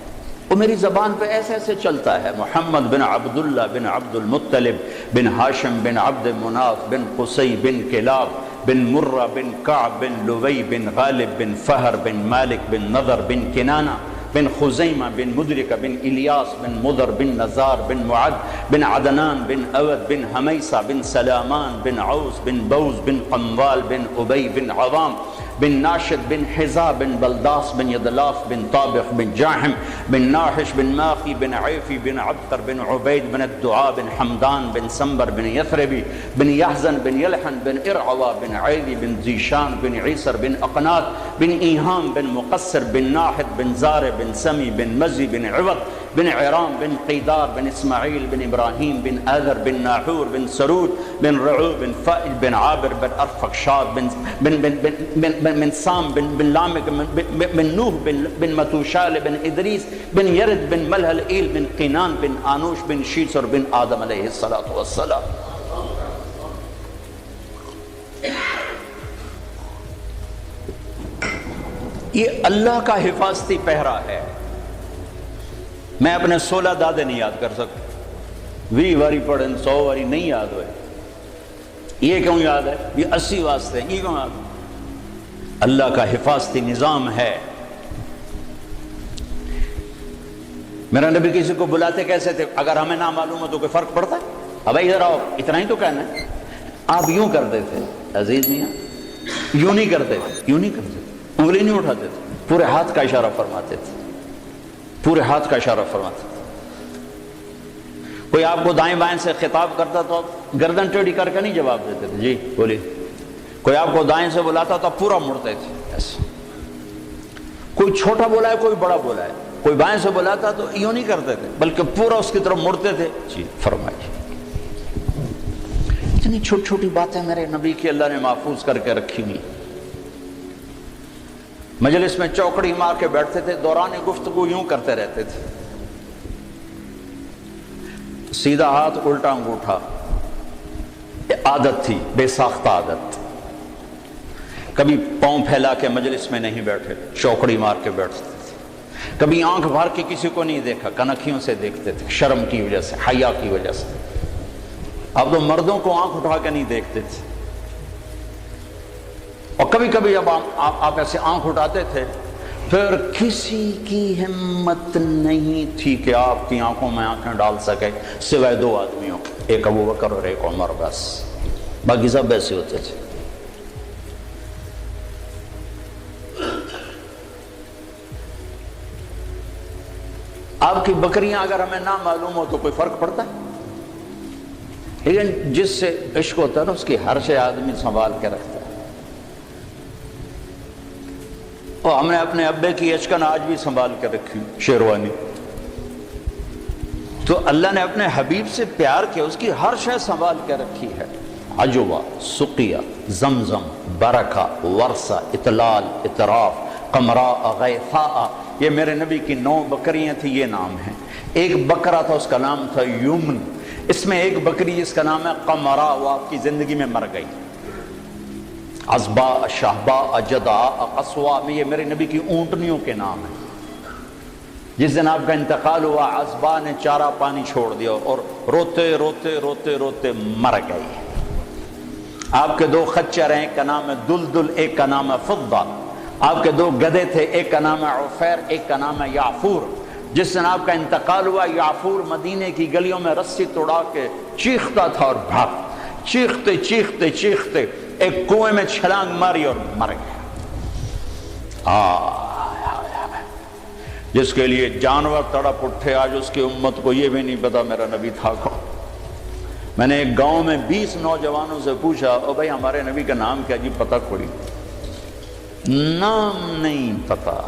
Speaker 1: وہ میری زبان پہ ایسے ایسے چلتا ہے۔ محمد بن عبداللہ بن عبد المطلب بن ہاشم بن عبد مناف بن قصی بن کلاب بن مرہ بن کعب بن لوی بن غالب بن فہر بن مالک بن نضر بن کنانہ بن خزیمہ بن مدرکہ بن الیاس بن مضر بن نزار بن معد بن عدنان بن اود بن حمیسہ بن سلامان بن عوس بن بوز بن قنوال بن ابی بن عوام بن ناشد بن حزا بن بلداس بن یدلاف بن طابق بن جاحم بن ناحش بن ماخی بن عیفی بن عبقر بن عبید بن الدعاء بن حمدان بن سنبر بن یثربی بن یحزن بن یلحن بن ارعوا بن عیلی بن زیشان بن عیسر بن اقنات بن ایہام بن مقصر بن ناحد بن زار بن سمی بن مزی بن عوض بن عرام بن قیدار بن اسماعیل بن ابراہیم بن آذر بن ناحور بن سرود بن رعو بن فائل بن عابر بن ارفقشاد بن سام بن لامک بن نوح بن متوشال بن ادریس بن یرد بن ملحل ایل بن قینان بن آنوش بن شیسر بن آدم علیہ السلام۔ یہ اللہ کا حفاظتی پہرا ہے۔ میں اپنے 16 دادے نہیں یاد کر سکتا، 20 واری پڑھیں 100 واری نہیں یاد ہوئے، یہ کیوں یاد ہے؟ یہ 80 واسطے ہیں، یہ کیوں یاد ہے؟ اللہ کا حفاظتی نظام ہے۔ میرا نبی کسی کو بلاتے کیسے تھے؟ اگر ہمیں نہ معلوم ہو تو کوئی فرق پڑتا ہے؟ اب ادھر آؤ، اتنا ہی تو کہنا ہے۔ آپ یوں کرتے تھے عزیز میاں، یوں نہیں کرتے تھے، یوں نہیں کرتے تھے، انگلی نہیں اٹھاتے تھے، پورے ہاتھ کا اشارہ فرماتے تھے، پورے ہاتھ کا اشارہ فرماتے تھے۔ کوئی آپ کو دائیں بائیں سے خطاب کرتا تو گردن ٹیڑھی کر کے نہیں جواب دیتے تھے، جی بولیے۔ کوئی آپ کو دائیں سے بلاتا تو پورا مڑتے تھے ایسے۔ کوئی چھوٹا بولا ہے، کوئی بڑا بولا ہے، کوئی بائیں سے بلاتا تو یوں نہیں کرتے تھے بلکہ پورا اس کی طرف مڑتے تھے. جی فرمائیے. اتنی چھوٹی چھوٹی باتیں میرے نبی کی اللہ نے محفوظ کر کے رکھی ہوئی. مجلس میں چوکڑی مار کے بیٹھتے تھے, دوران گفتگو یوں کرتے رہتے تھے, سیدھا ہاتھ الٹا انگوٹھا, عادت تھی, بے ساختہ عادت. کبھی پاؤں پھیلا کے مجلس میں نہیں بیٹھے, چوکڑی مار کے بیٹھتے تھے. کبھی آنکھ بھر کے کسی کو نہیں دیکھا, کنکھیوں سے دیکھتے تھے, شرم کی وجہ سے, حیا کی وجہ سے. اب تو مردوں کو آنکھ اٹھا کے نہیں دیکھتے تھے. اور کبھی کبھی جب آپ ایسے آنکھ اٹھاتے تھے پھر کسی کی ہمت نہیں تھی کہ آپ کی آنکھوں میں آنکھیں ڈال سکے سوائے دو آدمیوں, ایک ابو بکر اور ایک عمر, بس. باقی سب ایسے ہوتے تھے. آپ کی بکریاں اگر ہمیں نہ معلوم ہو تو کوئی فرق پڑتا ہے؟ لیکن جس سے عشق ہوتا ہے نا اس کی ہر شے آدمی سنبھال کے رکھتا ہے. اور ہم نے اپنے ابے کی اشکن آج بھی سنبھال کے رکھی, شیروانی. تو اللہ نے اپنے حبیب سے پیار کیا, اس کی ہر شے سنبھال کے رکھی ہے. عجوہ, سقیہ, زمزم, برکہ, ورثہ, اطلال, اطراف, قمراء, غیثاء, یہ میرے نبی کی 9 بکریاں تھیں, یہ نام ہیں. ایک بکرا تھا, اس کا نام تھا یمن. اس میں ایک بکری جس کا نام ہے قمراء, وہ آپ کی زندگی میں مر گئی. عزبا, شہبا, جدا, قصوا, میں یہ میرے نبی کی اونٹنیوں کے نام ہیں. جس دن آپ کا انتقال ہوا عزبا نے چارہ پانی چھوڑ دیا اور روتے روتے روتے روتے مر گئی. آپ کے 2 خچر ہیں, ایک کا نام ہے دلدل, ایک کا نام ہے فضہ. آپ کے 2 گدھے تھے, ایک کا نام ہے عفیر, ایک کا نام ہے یعفور. جس دن آپ کا انتقال ہوا یعفور مدینے کی گلیوں میں رسی توڑا کے چیختا تھا اور بھاگ, چیختے چیختے چیختے ایک کنویں میں چھلانگ ماری اور مر گیا. جس کے لیے جانور تڑپ اٹھے, آج اس کی امت کو یہ بھی نہیں پتا میرا نبی تھا کون. میں نے ایک گاؤں میں 20 نوجوانوں سے پوچھا, او بھائی ہمارے نبی کا نام کیا؟ جی پتہ کوئی نام نہیں پتا.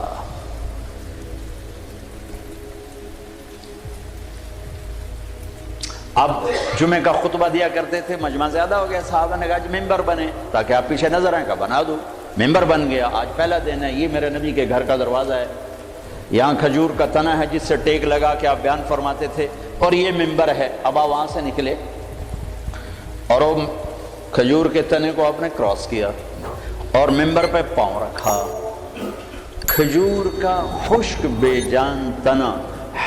Speaker 1: اب جمعہ کا خطبہ دیا کرتے تھے, مجمع زیادہ ہو گیا, صحابہ نے کہا جی ممبر بنے تاکہ آپ پیچھے نظر آئیں. کا بنا دو. ممبر بن گیا. آج پہلا دن ہے. یہ میرے نبی کے گھر کا دروازہ ہے, یہاں کھجور کا تنا ہے جس سے ٹیک لگا کے آپ بیان فرماتے تھے, اور یہ ممبر ہے. اب آپ وہاں سے نکلے اور وہ کھجور کے تنے کو آپ نے کراس کیا اور ممبر پہ پاؤں رکھا. کھجور کا خشک بے جان تنا,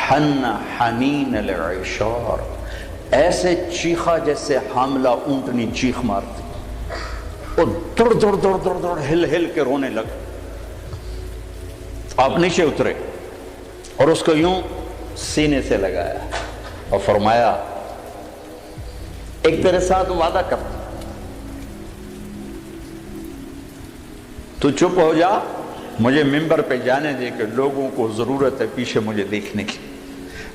Speaker 1: حن حنین العشار, ایسے چیخا جیسے حاملہ اونٹنی چیخ مارتی, اور دوڑ دوڑ دوڑ دوڑ دوڑ ہل ہل کے رونے لگے. آپ نیچے اترے اور اس کو یوں سینے سے لگایا اور فرمایا ایک تیرے ساتھ وعدہ کرتا, تو چپ ہو جا, مجھے ممبر پہ جانے دے کہ لوگوں کو ضرورت ہے پیچھے مجھے دیکھنے کی.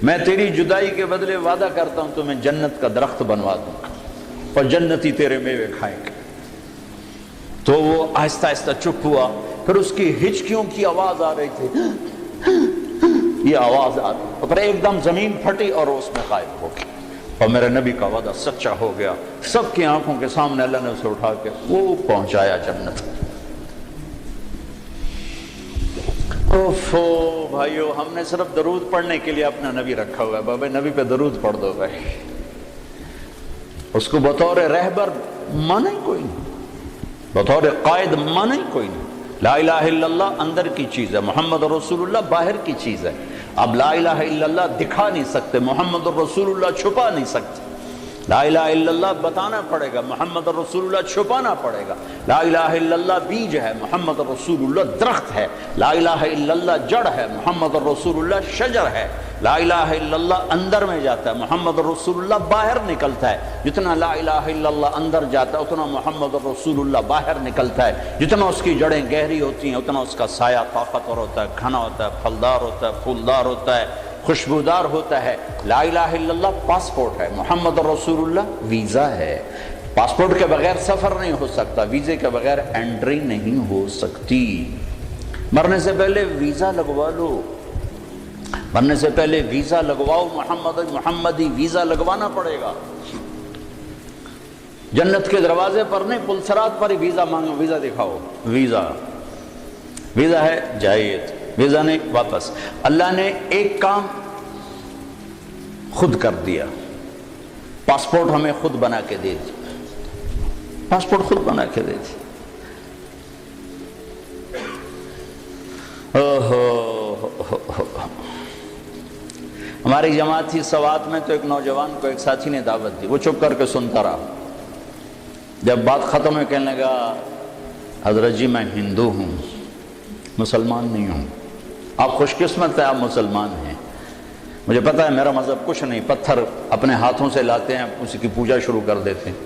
Speaker 1: میں تیری جدائی کے بدلے وعدہ کرتا ہوں تمہیں جنت کا درخت بنوا دوں گا اور جنتی تیرے میوے کھائیں گے. تو وہ آہستہ آہستہ چپ ہوا. پھر اس کی ہچکیوں کی آواز آ رہی تھی, یہ آواز آ رہی, اور پھر ایک دم زمین پھٹی اور اس میں غائب ہو گئی. اور میرے نبی کا وعدہ سچا ہو گیا. سب کی آنکھوں کے سامنے اللہ نے اسے اٹھا کے وہ پہنچایا جنت. اوفو بھائیو, ہم نے صرف درود پڑھنے کے لیے اپنا نبی رکھا ہوا ہے. بابا نبی پہ درود پڑھ دو بھائی. اس کو بطور رہبر مانا ہی کوئی نہیں, بطور قائد مانا ہی کوئی نہیں. لا الہ الا اللہ اندر کی چیز ہے, محمد رسول اللہ باہر کی چیز ہے. اب لا الہ الا اللہ دکھا نہیں سکتے, محمد رسول اللہ چھپا نہیں سکتے. لا الہ الا اللہ بتانا پڑے گا, محمد رسول اللہ چھپانا پڑے گا. لا الہ الا اللہ بیج ہے, محمد رسول اللہ درخت ہے. لا الہ الا اللہ جڑ ہے, محمد رسول اللہ شجر ہے. لا الہ الا اللہ اندر میں جاتا ہے, محمد رسول اللہ باہر نکلتا ہے. جتنا لا الہ الا اللہ اندر جاتا ہے اتنا محمد رسول اللہ باہر نکلتا ہے. جتنا اس کی جڑیں گہری ہوتی ہیں اتنا اس کا سایہ طاقتور ہوتا ہے, گھنا ہوتا ہے, پھلدار ہوتا ہے, پھولدار ہوتا ہے, خوشبودار ہوتا ہے. لا الہ الا اللہ پاسپورٹ ہے, محمد رسول اللہ ویزا ہے. پاسپورٹ کے بغیر سفر نہیں ہو سکتا, ویزے کے بغیر انٹری نہیں ہو سکتی. مرنے سے پہلے ویزا لگوا لو. بننے سے پہلے ویزا لگواؤ، محمدی ویزا لگوانا پڑے گا۔ جنت کے دروازے پر نہیں، پلسرات پر ہی ویزا مانگو، ویزا دکھاؤ، ویزا ہے جائیے، ویزا نہیں واپس۔ اللہ نے ایک کام خود کر دیا، پاسپورٹ ہمیں خود بنا کے دے دی، پاسپورٹ خود بنا کے دے دی۔ ہماری جماعت تھی سوات میں، تو ایک نوجوان کو ایک ساتھی نے دعوت دی، وہ چپ کر کے سنتا رہا۔ جب بات ختم ہوئی کہنے لگا حضرت جی میں ہندو ہوں، مسلمان نہیں ہوں۔ آپ خوش قسمت ہیں، آپ مسلمان ہیں، مجھے پتا ہے میرا مذہب کچھ نہیں، پتھر اپنے ہاتھوں سے لاتے ہیں، اسی کی پوجا شروع کر دیتے ہیں،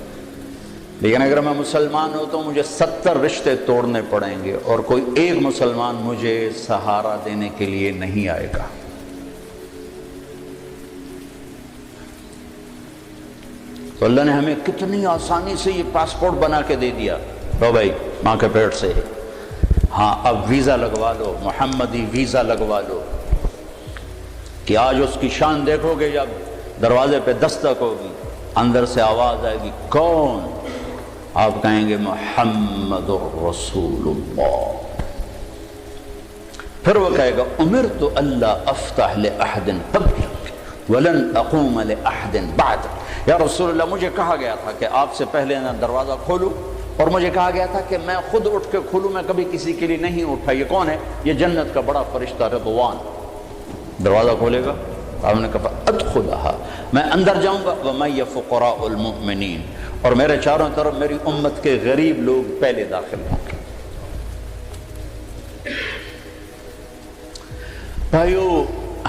Speaker 1: لیکن اگر میں مسلمان ہوں تو مجھے 70 رشتے توڑنے پڑیں گے اور کوئی ایک مسلمان مجھے سہارا دینے کے لیے نہیں آئے گا۔ تو اللہ نے ہمیں کتنی آسانی سے یہ پاسپورٹ بنا کے دے دیا، لو بھائی ماں کے پیٹ سے، ہاں اب ویزا لگوا لو، محمدی ویزا لگوا لو، کہ آج اس کی شان دیکھو گے جب دروازے پہ دستک ہوگی، اندر سے آواز آئے گی کون؟ آپ کہیں گے محمد رسول اللہ۔ پھر وہ کہے گا امرت اللہ افتح لأحد قبلک ولن اقوم لأحد بعدک، یا رسول اللہ مجھے کہا گیا تھا کہ آپ سے پہلے نہ دروازہ کھولوں، اور مجھے کہا گیا تھا کہ میں خود اٹھ کے کھولوں، میں کبھی کسی کے لیے نہیں اٹھا۔ یہ کون ہے؟ یہ جنت کا بڑا فرشتہ رضوان، دروازہ کھولے گا، آپ نے کہا ادخلھا، میں اندر جاؤں گا، وَمَن فقراء المؤمنین، اور میرے چاروں طرف میری امت کے غریب لوگ پہلے داخل ہوں گے۔ بھائیو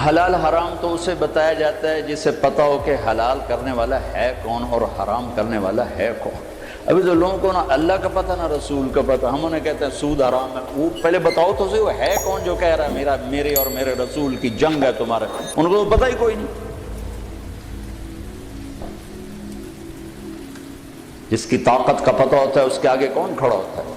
Speaker 1: حلال حرام تو اسے بتایا جاتا ہے جسے پتہ ہو کہ حلال کرنے والا ہے کون اور حرام کرنے والا ہے کون۔ ابھی تو لوگوں کو نہ اللہ کا پتہ نہ رسول کا پتہ، ہم انہیں کہتے ہیں سود حرام ہے، وہ پہلے بتاؤ تو صحیح وہ ہے کون جو کہہ رہا ہے میرے اور میرے رسول کی جنگ ہے تمہارے، ان کو تو پتہ ہی کوئی نہیں۔ جس کی طاقت کا پتہ ہوتا ہے اس کے آگے کون کھڑا ہوتا ہے؟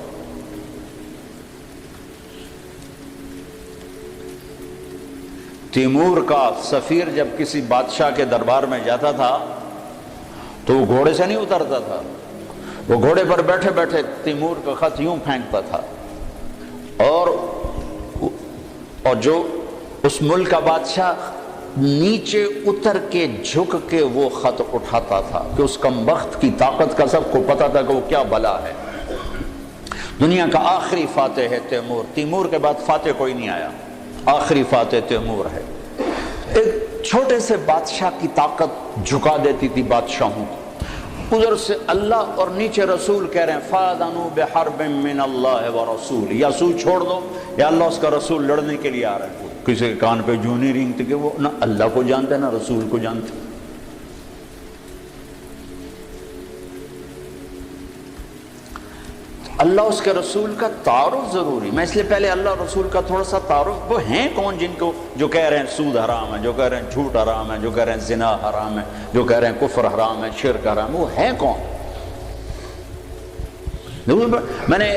Speaker 1: تیمور کا سفیر جب کسی بادشاہ کے دربار میں جاتا تھا تو وہ گھوڑے سے نہیں اترتا تھا، وہ گھوڑے پر بیٹھے بیٹھے تیمور کا خط یوں پھینکتا تھا، اور جو اس ملک کا بادشاہ نیچے اتر کے جھک کے وہ خط اٹھاتا تھا، کہ اس کم بخت کی طاقت کا سب کو پتا تھا کہ وہ کیا بلا ہے۔ دنیا کا آخری فاتح ہے تیمور، تیمور کے بعد فاتح کوئی نہیں آیا، آخری فاتح تیمور ہے۔ ایک چھوٹے سے بادشاہ کی طاقت جھکا دیتی تھی بادشاہوں کو، ادھر سے اللہ اور نیچے رسول کہہ رہے ہیں فَأَذَنُوا بِحَرْبٍ مِّنَ اللَّهِ وَرَسُولِهِ، یا سود چھوڑ دو یا اللہ اس کا رسول لڑنے کے لیے آ رہا ہے۔ کسی کے کان پہ جو نہیں رینگتے کہ وہ نہ اللہ کو جانتے نہ رسول کو جانتے۔ اللہ اس کے رسول کا تعارف ضروری، میں اس لیے پہلے اللہ اور رسول کا تھوڑا سا تعارف، وہ ہیں کون جن کو جو کہہ رہے ہیں سود حرام ہے، جو کہہ رہے ہیں جھوٹ حرام ہے، جو کہہ رہے ہیں زنا حرام ہے، جو کہہ رہے ہیں کفر حرام ہے، شرک حرام ہے، وہ ہیں کون؟ میں نے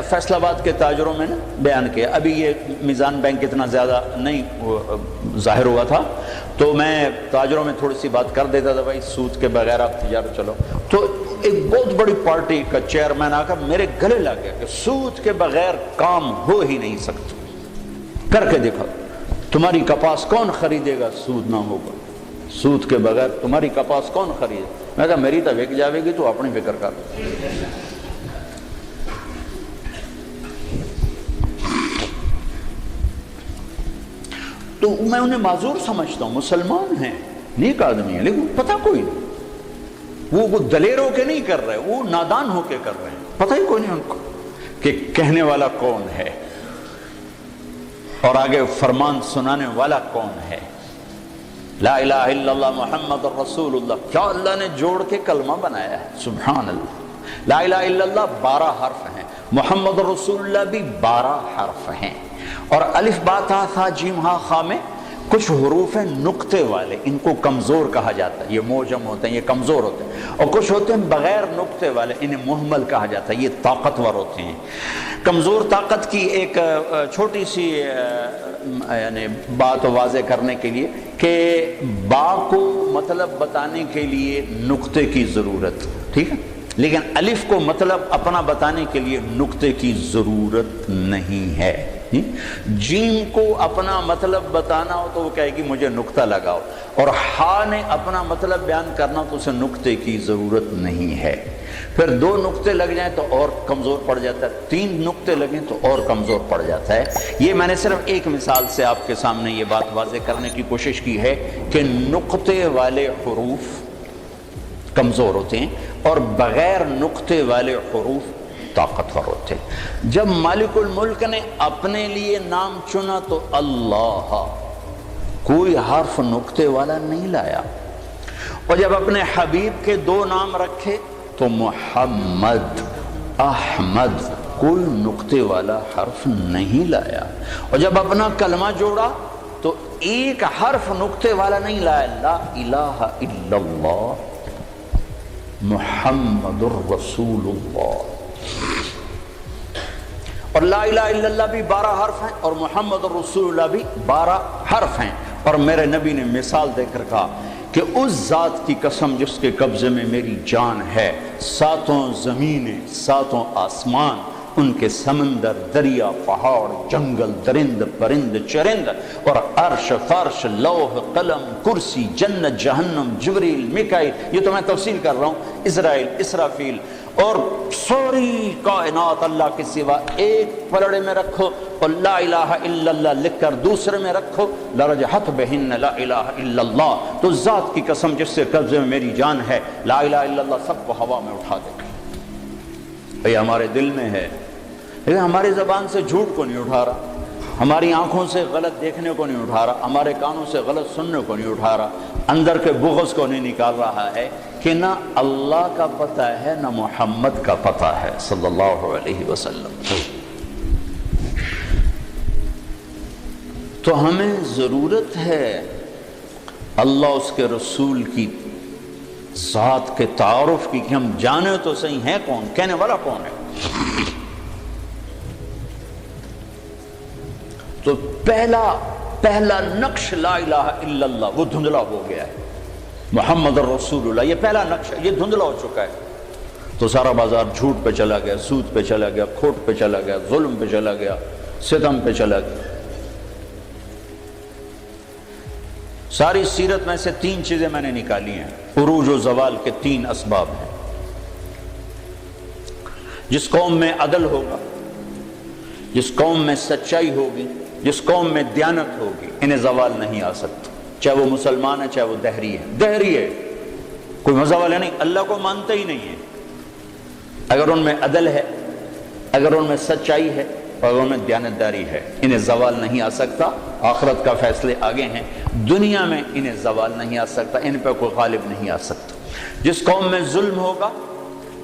Speaker 1: فیصل آباد کے تاجروں میں بیان کیا، ابھی یہ میزان بینک اتنا زیادہ نہیں ظاہر ہوا تھا تو میں تاجروں میں تھوڑی سی بات کر دیتا تھا، بھائی سود کے بغیر آپ تجارت چلو، تو ایک بہت بڑی پارٹی کا چیئرمین آ کر میرے گلے لگ گیا کہ سود کے بغیر کام ہو ہی نہیں سکتا، کر کے دیکھا، تمہاری کپاس کون خریدے گا سود نہ ہوگا، سود کے بغیر تمہاری کپاس کون خریدے؟ میں کہا میری تو بک جاوے گی تو اپنی فکر کر۔ تو میں انہیں معذور سمجھتا ہوں، مسلمان ہیں، نیک آدمی ہیں، لیکن پتہ کوئی نہیں، وہ دلیر ہو کے نہیں کر رہے، وہ نادان ہو کے کر رہے ہیں، پتہ ہی کوئی نہیں ان کو کہ کہنے والا کون ہے اور آگے فرمان سنانے والا کون ہے۔ لا الہ الا اللہ محمد رسول اللہ، کیا اللہ نے جوڑ کے کلمہ بنایا ہے، سبحان اللہ۔ لا الہ الا اللہ 12 حرف ہیں، محمد رسول اللہ بھی 12 حرف ہیں، اور الف با تا ثا جیم ہا خا میں کچھ حروف ہیں نقطے والے، ان کو کمزور کہا جاتا ہے، یہ موجم ہوتے ہیں، یہ کمزور ہوتے ہیں، اور کچھ ہوتے ہیں بغیر نقطے والے، انہیں مہمل کہا جاتا ہے، یہ طاقتور ہوتے ہیں۔ کمزور طاقت کی ایک چھوٹی سی یعنی بات واضح کرنے کے لیے کہ با کو مطلب بتانے کے لیے نقطے کی ضرورت، ٹھیک ہے، لیکن الف کو مطلب اپنا بتانے کے لیے نقطے کی ضرورت نہیں ہے۔ جیم کو اپنا مطلب بتانا ہو تو وہ کہے گی مجھے نقطہ لگاؤ، اور ہا نے اپنا مطلب بیان کرنا تو اسے نقطے کی ضرورت نہیں ہے۔ پھر 2 نقطے لگ جائیں تو اور کمزور پڑ جاتا ہے، 3 نقطے لگیں تو اور کمزور پڑ جاتا ہے۔ یہ میں نے صرف ایک مثال سے آپ کے سامنے یہ بات واضح کرنے کی کوشش کی ہے کہ نقطے والے حروف کمزور ہوتے ہیں اور بغیر نقطے والے حروف طاقتور ہوتے ہیں۔ جب مالک الملک نے اپنے لیے نام چنا تو اللہ، کوئی حرف نقطے والا نہیں لایا، اور جب اپنے حبیب کے 2 نام رکھے تو محمد، احمد، کوئی نقطے والا حرف نہیں لایا، اور جب اپنا کلمہ جوڑا تو ایک حرف نقطے والا نہیں لایا، لا الہ الا اللہ محمد الرسول اللہ۔ اور لا الہ الا اللہ بھی 12 حرف ہیں اور محمد الرسول اللہ بھی 12 حرف ہیں۔ اور میرے نبی نے مثال دے کر کہا کہ اس ذات کی قسم جس کے قبضے میں میری جان ہے، 7 زمینیں، 7 آسمان، ان کے سمندر، دریا، پہاڑ، جنگل، درند، پرند، چرند، اور عرش، فرش، لوح، قلم، کرسی، جنت، جہنم، جبریل، میکائیل، یہ تو میں تفصیل کر رہا ہوں، اسرائیل، اسرافیل، اور ساری کائنات اللہ کے سوا ایک پلڑے میں رکھو اور لا الہ الا اللہ لکھ کر دوسرے میں رکھو، لرجحت بہن لا الہ الا اللہ، تو ذات کی قسم جس سے قبضے میں میری جان ہے، لا الہ الا اللہ سب کو ہوا میں اٹھا دے گا۔ یہ ہمارے دل میں ہے، لیکن ہماری زبان سے جھوٹ کو نہیں اٹھا رہا، ہماری آنکھوں سے غلط دیکھنے کو نہیں اٹھا رہا، ہمارے کانوں سے غلط سننے کو نہیں اٹھا رہا، اندر کے بغض کو نہیں نکال رہا ہے کہ نہ اللہ کا پتہ ہے نہ محمد کا پتہ ہے صلی اللہ علیہ وسلم۔ تو ہمیں ضرورت ہے اللہ اس کے رسول کی ذات کے تعارف کی، کہ ہم جانے تو صحیح ہیں کون، کہنے والا کون ہے۔ تو پہلا نقش لا الہ الا اللہ وہ دھندلا ہو گیا ہے، محمد الرسول اللہ یہ پہلا نقش ہے، یہ دھندلا ہو چکا ہے۔ تو سارا بازار جھوٹ پہ چلا گیا، سود پہ چلا گیا، کھوٹ پہ چلا گیا، ظلم پہ چلا گیا، ستم پہ چلا گیا۔ ساری سیرت میں سے 3 چیزیں میں نے نکالی ہیں، عروج و زوال کے 3 اسباب ہیں۔ جس قوم میں عدل ہوگا، جس قوم میں سچائی ہوگی، جس قوم میں دیانت ہوگی، انہیں زوال نہیں آ سکتا، چاہے وہ مسلمان ہے چاہے وہ دہری ہے۔ دہری ہے کوئی مزہ والا نہیں، اللہ کو مانتا ہی نہیں ہے۔ اگر ان میں عدل ہے، اگر ان میں سچائی ہے، اور ان میں دیانتداری ہے، انہیں زوال نہیں آ سکتا۔ آخرت کا فیصلے آگے ہیں، دنیا میں انہیں زوال نہیں آ سکتا، ان پہ کوئی غالب نہیں آ سکتا۔ جس قوم میں ظلم ہوگا،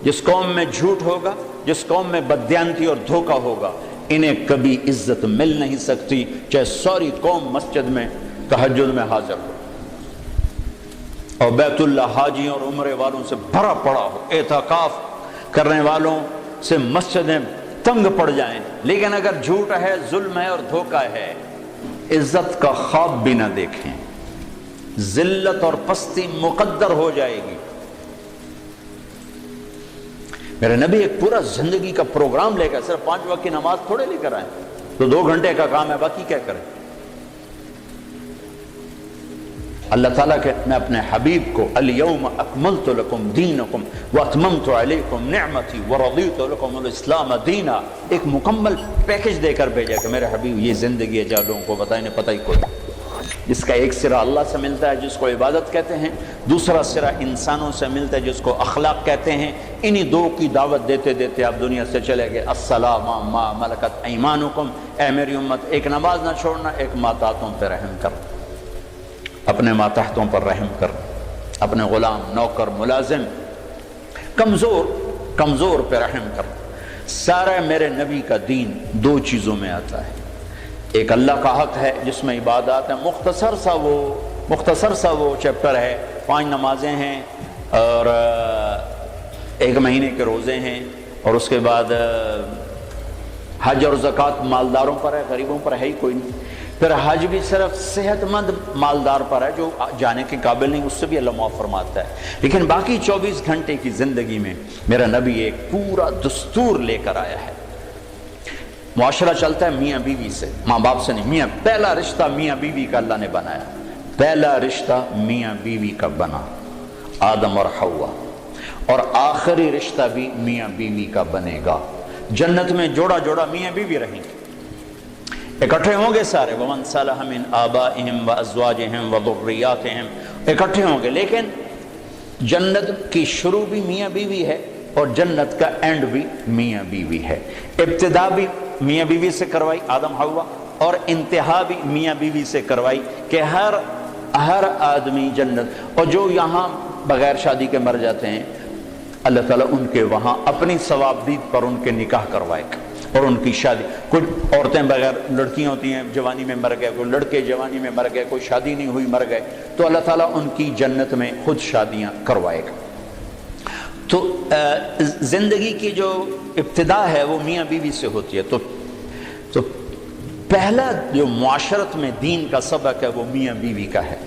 Speaker 1: جس قوم میں جھوٹ ہوگا، جس قوم میں بددیانتی اور دھوکہ ہوگا، انہیں کبھی عزت مل نہیں سکتی، چاہے ساری قوم مسجد میں تہجد میں حاضر ہو اور بیت اللہ حاجیوں اور عمرے والوں سے بھرا پڑا ہو، اعتکاف کرنے والوں سے مسجدیں تنگ پڑ جائیں، لیکن اگر جھوٹ ہے، ظلم ہے اور دھوکہ ہے، عزت کا خواب بھی نہ دیکھیں، ذلت اور پستی مقدر ہو جائے گی۔ میرے نبی ایک پورا زندگی کا پروگرام لے کر، صرف 5 وقت کی نماز تھوڑے لے کر آئے تو 2 گھنٹے کا کام ہے، باقی کیا کریں۔ اللہ تعالیٰ کہ میں اپنے حبیب کو الیوم اکملت لکم دینکم واتممت علیکم نعمتی ورضیت لکم الاسلام دینا، ایک مکمل پیکج دے کر بھیجا کہ میرے حبیب یہ زندگی ہے، جا لوگوں کو بتائیں، انہیں پتہ ہی کوئی، جس کا ایک سرا اللہ سے ملتا ہے جس کو عبادت کہتے ہیں، دوسرا سرا انسانوں سے ملتا ہے جس کو اخلاق کہتے ہیں۔ انہی 2 کی دعوت دیتے دیتے آپ دنیا سے چلے گئے۔ السلام ما ملکت ایمانکم، اے میری امت ایک نماز نہ چھوڑنا، ایک ماتحتوں پہ رحم کرنا، اپنے ماتحتوں پر رحم کرنا، اپنے غلام، نوکر، ملازم، کمزور پہ رحم کرنا۔ سارا میرے نبی کا دین 2 چیزوں میں آتا ہے، ایک اللہ کا حق ہے جس میں عبادات ہیں، مختصر سا وہ چیپٹر ہے، 5 نمازیں ہیں اور 1 مہینے کے روزے ہیں، اور اس کے بعد حج اور زکوٰۃ مالداروں پر ہے، غریبوں پر ہے ہی کوئی نہیں۔ پھر حج بھی صرف صحت مند مالدار پر ہے جو جانے کے قابل نہیں، اس سے بھی اللہ معاف فرماتا ہے، لیکن باقی 24 گھنٹے کی زندگی میں میرا نبی ایک پورا دستور لے کر آیا ہے۔ معاشرہ چلتا ہے میاں بیوی سے، ماں باپ سے نہیں، میاں پہلا رشتہ میاں بیوی کا اللہ نے بنایا، پہلا رشتہ میاں بیوی کا بنا، آدم اور حوا، اور آخری رشتہ بھی میاں بیوی کا بنے گا۔ جنت میں جوڑا جوڑا میاں بیوی رہیں گے، اکٹھے ہوں گے سارے، وَمَنْ صَلَحَ مِنْ آبَائِهِمْ وَأَزْوَاجِهِمْ وَذُرِّيَّاتِهِمْ، اکٹھے ہوں گے، لیکن جنت کی شروع بھی میاں بیوی ہے اور جنت کا اینڈ بھی میاں بیوی ہے۔ ابتدا بھی میاں بیوی سے کروائی آدم حوا، اور انتہا بھی میاں بیوی سے کروائی کہ ہر آدمی جنت، اور جو یہاں بغیر شادی کے مر جاتے ہیں اللہ تعالیٰ ان کے وہاں اپنی ثوابدید پر ان کے نکاح کروائے گا اور ان کی شادی۔ کچھ عورتیں بغیر لڑکیاں ہوتی ہیں جوانی میں مر گئے، کوئی لڑکے جوانی میں مر گئے، کوئی شادی نہیں ہوئی مر گئے، تو اللہ تعالیٰ ان کی جنت میں خود شادیاں کروائے گا۔ تو زندگی کی جو ابتدا ہے وہ میاں بیوی سے ہوتی ہے، تو پہلا جو معاشرت میں دین کا سبق ہے وہ میاں بیوی کا ہے۔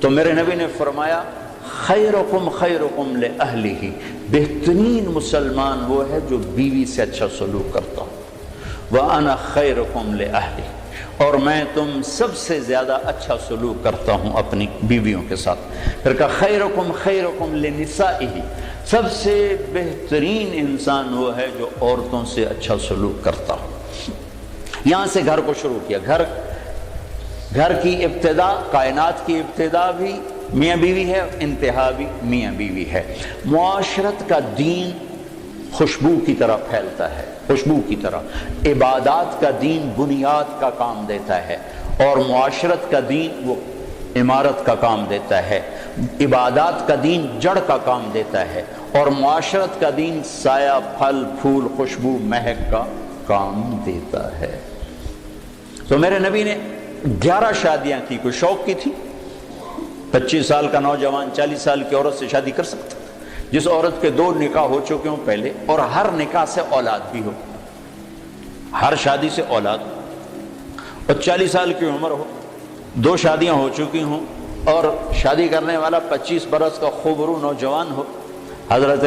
Speaker 1: تو میرے نبی نے فرمایا خیرکم خیرکم لأہلہ، بہترین مسلمان وہ ہے جو بیوی سے اچھا سلوک کرتا ہوں، وَأَنَا خَيْرُكُمْ لِأَهْلِي، اور میں تم سب سے زیادہ اچھا سلوک کرتا ہوں اپنی بیویوں کے ساتھ۔ پھر کہا خیرکم خیرکم لنسائہ، سب سے بہترین انسان وہ ہے جو عورتوں سے اچھا سلوک کرتا ہو۔ یہاں سے گھر کو شروع کیا، گھر کی ابتدا، کائنات کی ابتدا بھی میاں بیوی ہے، انتہا بھی میاں بیوی ہے۔ معاشرت کا دین خوشبو کی طرح پھیلتا ہے، خوشبو کی طرح۔ عبادات کا دین بنیاد کا کام دیتا ہے، اور معاشرت کا دین وہ عمارت کا کام دیتا ہے۔ عبادات کا دین جڑ کا کام دیتا ہے، اور معاشرت کا دین سایہ، پھل پھول، خوشبو، مہک کا کام دیتا ہے۔ تو میرے نبی نے 11 شادیاں کی، کوئی شوق کی تھی؟ 25 سال کا نوجوان 40 سال کی عورت سے شادی کر سکتا، جس عورت کے 2 نکاح ہو چکے ہوں پہلے، اور ہر نکاح سے اولاد بھی ہو، ہر شادی سے اولاد، اور 40 سال کی عمر ہو، 2 شادیاں ہو چکی ہوں، اور شادی کرنے والا 25 برس کا خوبرو نوجوان ہو۔ حضرت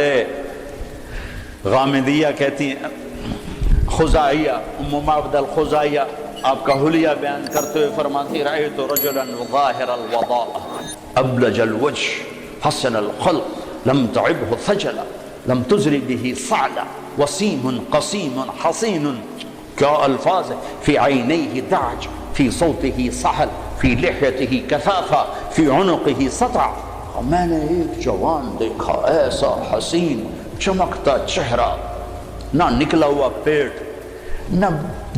Speaker 1: غامدیہ کہتی ہیں، خزائیہ، ام معبد الخزائیہ آپ کا حلیہ بیان کرتے ہوئے فرماتی، رأیت رجلا ظاہر الوضاء ابلج الوجه حسن الخلق لم تعبه ثجلا لم تزری به صعلا وسیم قسیم حسین، کیا الفاظ فی عینیہ دعج فی صوتہ سحل فی لحیتہ کثافہ فی عنقہ سطع۔ میں نے ایک جوان دیکھا ایسا حسین چمکتا چہرہ، نہ نکلا ہوا پیٹ، نہ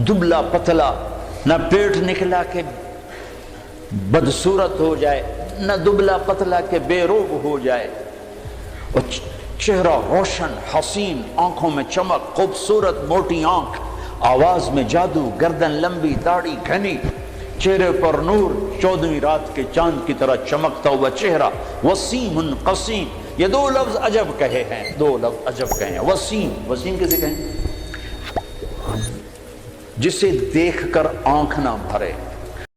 Speaker 1: دبلا پتلا، نہ پیٹ نکلا کہ بدصورت ہو جائے، نہ دبلا پتلا کہ بے روب ہو جائے، اور چہرہ روشن حسین، آنکھوں میں چمک، خوبصورت موٹی آنکھ، آواز میں جادو، گردن لمبی، داڑھی گھنی، چہرے پر نور، 14ویں رات کے چاند کی طرح چمکتا ہوا چہرہ، وسیم قسیم۔ یہ 2 لفظ عجب کہے ہیں، 2 لفظ عجب کہے ہیں۔ وسیم، وسیم کسے کہیں؟ جسے دیکھ کر آنکھ نہ بھرے،